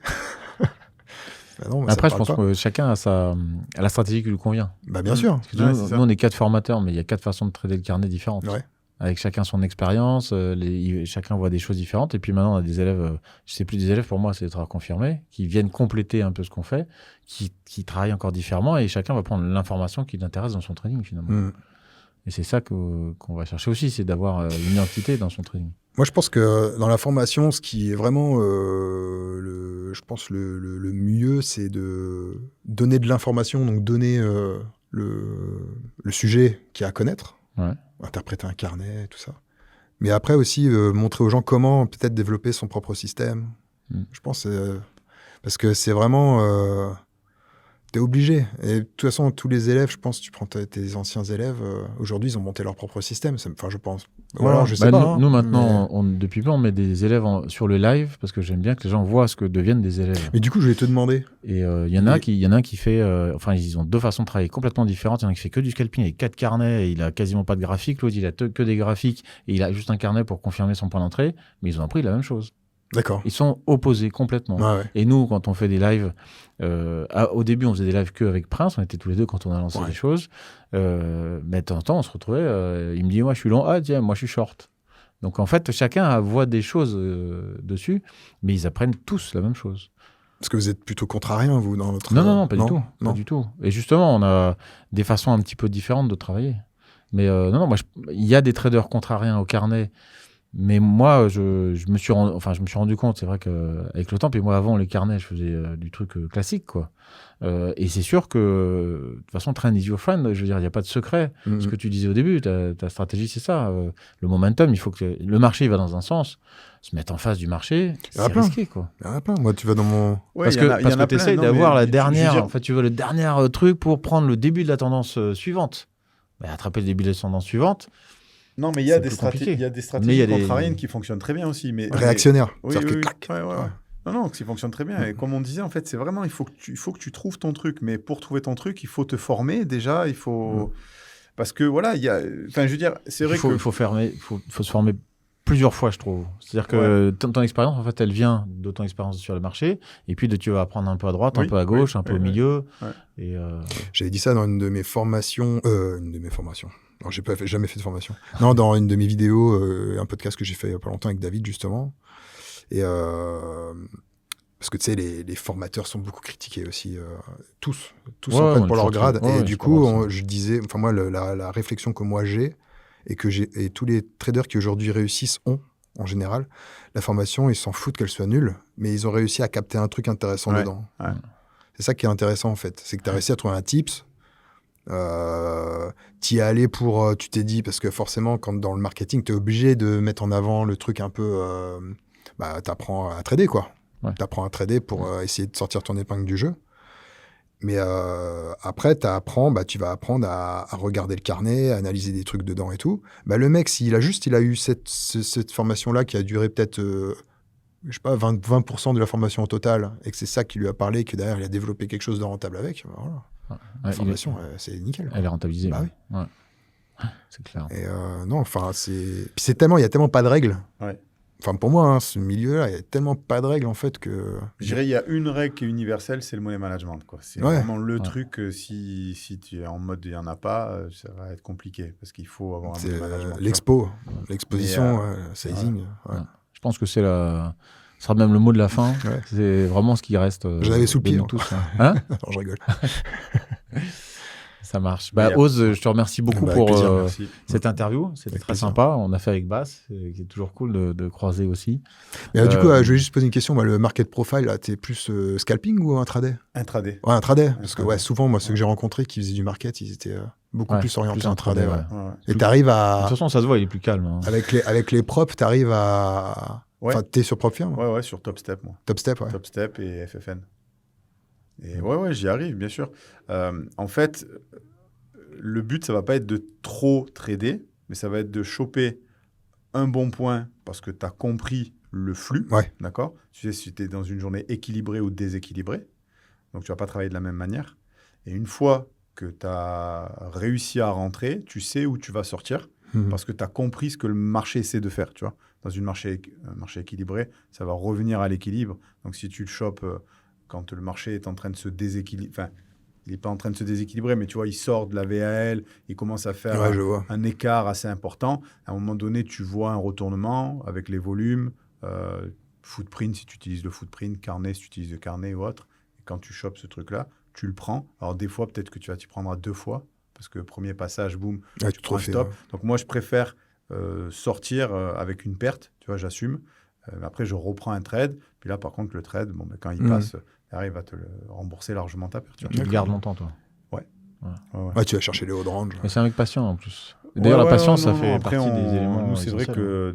Non, après, je pense que chacun a la stratégie qui lui convient. Bien sûr. Nous, on est 4 formateurs, mais il y a 4 façons de trader le carnet différentes. Ouais. Avec chacun son expérience, chacun voit des choses différentes. Et puis maintenant, on a des élèves, je sais plus des élèves, pour moi, c'est des travaux confirmés, qui viennent compléter un peu ce qu'on fait, qui travaillent encore différemment, et chacun va prendre l'information qui l'intéresse dans son trading, finalement. Et c'est ça qu'on va chercher aussi, c'est d'avoir une identité dans son trading. Moi, je pense que dans la formation, ce qui est vraiment, je pense, le mieux, c'est de donner de l'information, donc donner le sujet qu'il y a à connaître, interpréter un carnet, tout ça. Mais après aussi, montrer aux gens comment peut-être développer son propre système. Je pense, parce que c'est vraiment... T'es obligé. Et de toute façon, tous les élèves, je pense, tu prends tes anciens élèves, aujourd'hui, ils ont monté leur propre système. Enfin, je pense. Voilà, je sais pas. Nous, maintenant, depuis peu, on met des élèves sur le live parce que j'aime bien que les gens voient ce que deviennent des élèves. Mais du coup, je vais te demander. Et il y en a un qui fait... enfin, ils ont deux façons de travailler complètement différentes. Il y en a qui fait que du scalping avec 4 carnets et il a quasiment pas de graphique. L'autre, il a que des graphiques et il a juste un carnet pour confirmer son point d'entrée. Mais ils ont appris la même chose. D'accord. Ils sont opposés complètement. Ah ouais. Et nous, quand on fait des lives, au début, on faisait des lives que avec Prince. On était tous les deux quand on a lancé des choses. Mais de temps en temps, on se retrouvait. Il me dit, moi, je suis long. Ah, tiens, moi, je suis short. Donc, en fait, chacun voit des choses dessus, mais ils apprennent tous la même chose. Parce que vous êtes plutôt contrarien, vous, dans votre... Non, pas du tout. Pas du tout. Et justement, on a des façons un petit peu différentes de travailler. Mais moi, il y a des traders contrariens au carnet. Mais moi, je me suis rendu compte, c'est vrai qu'avec le temps, puis moi avant les carnets, je faisais du truc classique, quoi. Et c'est sûr que, de toute façon, trend is your friend, je veux dire, il n'y a pas de secret. Ce que tu disais au début, ta stratégie, c'est ça. Le momentum, il faut que le marché il va dans un sens. Se mettre en face du marché, c'est risqué, quoi. Il y en a plein. Moi, tu vas dans mon... Ouais, parce que tu essayes d'avoir la dernière, en fait, tu veux le dernier truc pour prendre le début de la tendance suivante. Mais attraper le début de la tendance suivante. Non, mais il y a des stratégies contrariennes qui fonctionnent très bien aussi. Réactionnaires. Oui. Non, qui fonctionnent très bien. Et comme on disait, en fait, c'est vraiment, il faut que tu trouves ton truc. Mais pour trouver ton truc, il faut te former déjà. Il faut... Parce que voilà, enfin, je veux dire, c'est vrai qu'il faut se former plusieurs fois, je trouve. C'est-à-dire que ton expérience, en fait, elle vient de ton expérience sur le marché. Et puis, tu vas apprendre un peu à droite, un peu à gauche, un peu au milieu. Et J'avais dit ça dans une de mes formations. Non, j'ai jamais fait de formation. Non, dans une de mes vidéos, un podcast que j'ai fait il y a pas longtemps avec David, justement. Et parce que tu sais, les formateurs sont beaucoup critiqués aussi. Tous en fait, pour leur grade. Et du coup, je disais, enfin moi, la réflexion que moi j'ai, et tous les traders qui aujourd'hui réussissent ont, en général, la formation, ils s'en foutent qu'elle soit nulle, mais ils ont réussi à capter un truc intéressant dedans. Ouais. C'est ça qui est intéressant, en fait. C'est que tu as réussi à trouver un tips. T'y es allé pour... tu t'es dit, parce que forcément, quand dans le marketing, t'es obligé de mettre en avant le truc un peu... t'apprends à trader, quoi. T'apprends à trader pour essayer de sortir ton épingle du jeu. Mais après, tu vas apprendre à regarder le carnet, à analyser des trucs dedans et tout. Le mec, s'il a eu cette formation-là qui a duré peut-être... je sais pas, 20% de la formation au total, et que c'est ça qui lui a parlé, que derrière, il a développé quelque chose de rentable avec, voilà. La formation, c'est nickel. Elle est rentabilisée. Bah oui. Ouais. C'est clair. Et non, enfin, il y a tellement pas de règles. Ouais. Enfin, pour moi, ce milieu-là, il y a tellement pas de règles, en fait, que... Je dirais, il y a une règle qui est universelle, c'est le money management, quoi. C'est vraiment le truc, si tu es en mode il n'y en a pas, ça va être compliqué, parce qu'il faut avoir un money management. L'exposition, sizing. Ouais. Je pense que ce sera même le mot de la fin. C'est vraiment ce qui reste. Je l'avais sous le pied. Tous, hein. Non, je rigole. Ça marche. Oz, je te remercie beaucoup pour cette interview. C'était très sympa. On a fait avec Bass, c'est toujours cool de croiser aussi. Mais du coup, je vais juste poser une question. Le market profile, tu es plus scalping ou intraday ? Intraday. Ouais, intraday. Parce que souvent, moi, ceux que j'ai rencontrés qui faisaient du market, ils étaient beaucoup plus orientés intraday. Et tu arrives à... De toute façon, ça se voit, il est plus calme. Hein. Avec les props, tu arrives à... Enfin, t'es sur PropFirm ? Ouais, sur TopStep, moi. TopStep, ouais. TopStep et FFN. Et j'y arrive, bien sûr. En fait, le but, ça va pas être de trop trader, mais ça va être de choper un bon point parce que tu as compris le flux, d'accord ? Tu sais si tu es dans une journée équilibrée ou déséquilibrée, donc tu vas pas travailler de la même manière. Et une fois que tu as réussi à rentrer, tu sais où tu vas sortir parce que tu as compris ce que le marché essaie de faire, tu vois ? Dans un marché équilibré, ça va revenir à l'équilibre. Donc, si tu le chopes quand le marché est en train de se déséquilibrer, enfin, il n'est pas en train de se déséquilibrer, mais tu vois, il sort de la VAL, il commence à faire un écart assez important. À un moment donné, tu vois un retournement avec les volumes, footprint si tu utilises le footprint, carnet si tu utilises le carnet ou autre. Et quand tu chopes ce truc-là, tu le prends. Alors, des fois, peut-être que tu vas t'y prendre à 2 fois, parce que premier passage, boum, tu prends un stop. Donc, moi, je préfère sortir avec une perte, tu vois, j'assume. Après, je reprends un trade. Puis là, par contre, le trade, bon, quand il passe, il va te le rembourser largement ta perte. Tu le gardes longtemps, toi. Ouais, tu vas chercher les hauts de range. Mais c'est un mec patient en plus. D'ailleurs, la patience, ça fait après, partie des éléments. Nous, c'est vrai que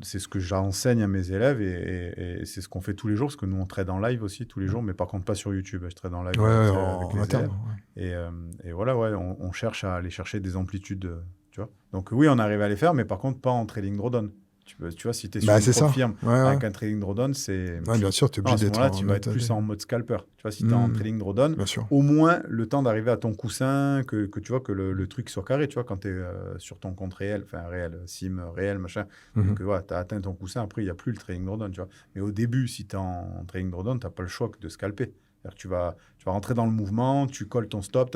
c'est ce que j'enseigne à mes élèves et c'est ce qu'on fait tous les jours, parce que nous, on trade en live aussi tous les jours, mais par contre, pas sur YouTube. Je trade en live avec les interne. élèves. Et voilà, on cherche à aller chercher des amplitudes, tu vois. Donc oui, on arrive à les faire, mais par contre, pas en trading drawdown. Tu vois, si tu es sur une firme avec un trading drawdown, c'est... Ouais, bien sûr, tu es obligé d'être... À ce moment-là, tu vas être plus en mode scalper. Tu vois, si tu es en trading drawdown, au moins le temps d'arriver à ton coussin, que tu vois que le truc soit carré, tu vois, quand tu es sur ton compte réel, enfin réel, sim, réel, machin, que voilà, tu as atteint ton coussin, après, il n'y a plus le trading drawdown, tu vois. Mais au début, si tu es en trading drawdown, tu n'as pas le choix de scalper. C'est-à-dire que tu vas rentrer dans le mouvement, tu colles ton stop,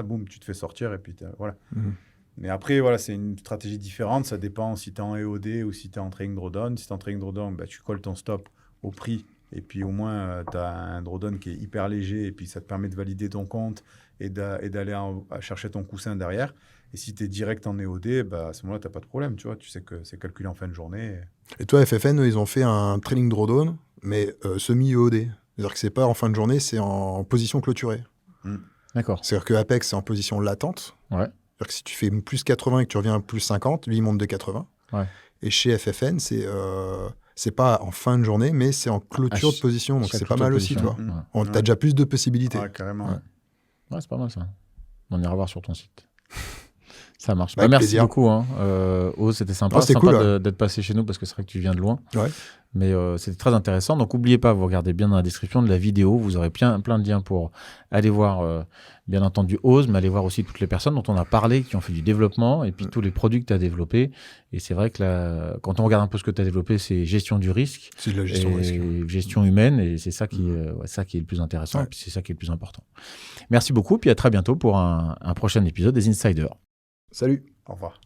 boum, tu te fais sortir, et puis voilà. Mais après, voilà, c'est une stratégie différente. Ça dépend si tu es en EOD ou si tu es en trading drawdown. Si tu es en trading drawdown, tu colles ton stop au prix. Et puis au moins, tu as un drawdown qui est hyper léger. Et puis ça te permet de valider ton compte et d'aller à chercher ton coussin derrière. Et si tu es direct en EOD, à ce moment-là, tu n'as pas de problème. Tu vois, tu sais que c'est calculé en fin de journée. Et toi, FFN, ils ont fait un trading drawdown, mais semi-EOD. C'est-à-dire que c'est pas en fin de journée, c'est en position clôturée. D'accord. C'est-à-dire que Apex, c'est en position latente. Ouais. C'est-à-dire que si tu fais plus 80 et que tu reviens à plus 50, lui, il monte de 80. Ouais. Et chez FFN, c'est pas en fin de journée, mais c'est en clôture de position. Donc, c'est pas mal aussi, tu vois. T'as déjà plus de possibilités. Ouais, carrément. Ouais, c'est pas mal, ça. On ira voir sur ton site. Ça marche. Avec merci plaisir. beaucoup. C'était sympa, c'était cool, d'être passé chez nous parce que c'est vrai que tu viens de loin. Ouais. Mais c'était très intéressant. Donc, n'oubliez pas, vous regardez bien dans la description de la vidéo. Vous aurez plein de liens pour aller voir, bien entendu, Ose, mais aller voir aussi toutes les personnes dont on a parlé, qui ont fait du développement, et puis tous les produits que tu as développés. Et c'est vrai que quand on regarde un peu ce que tu as développé, c'est gestion du risque. C'est de la gestion du risque. Gestion humaine. Et c'est ça qui est le plus intéressant. Et puis, c'est ça qui est le plus important. Merci beaucoup. Puis à très bientôt pour un prochain épisode des Insiders. Salut. Au revoir.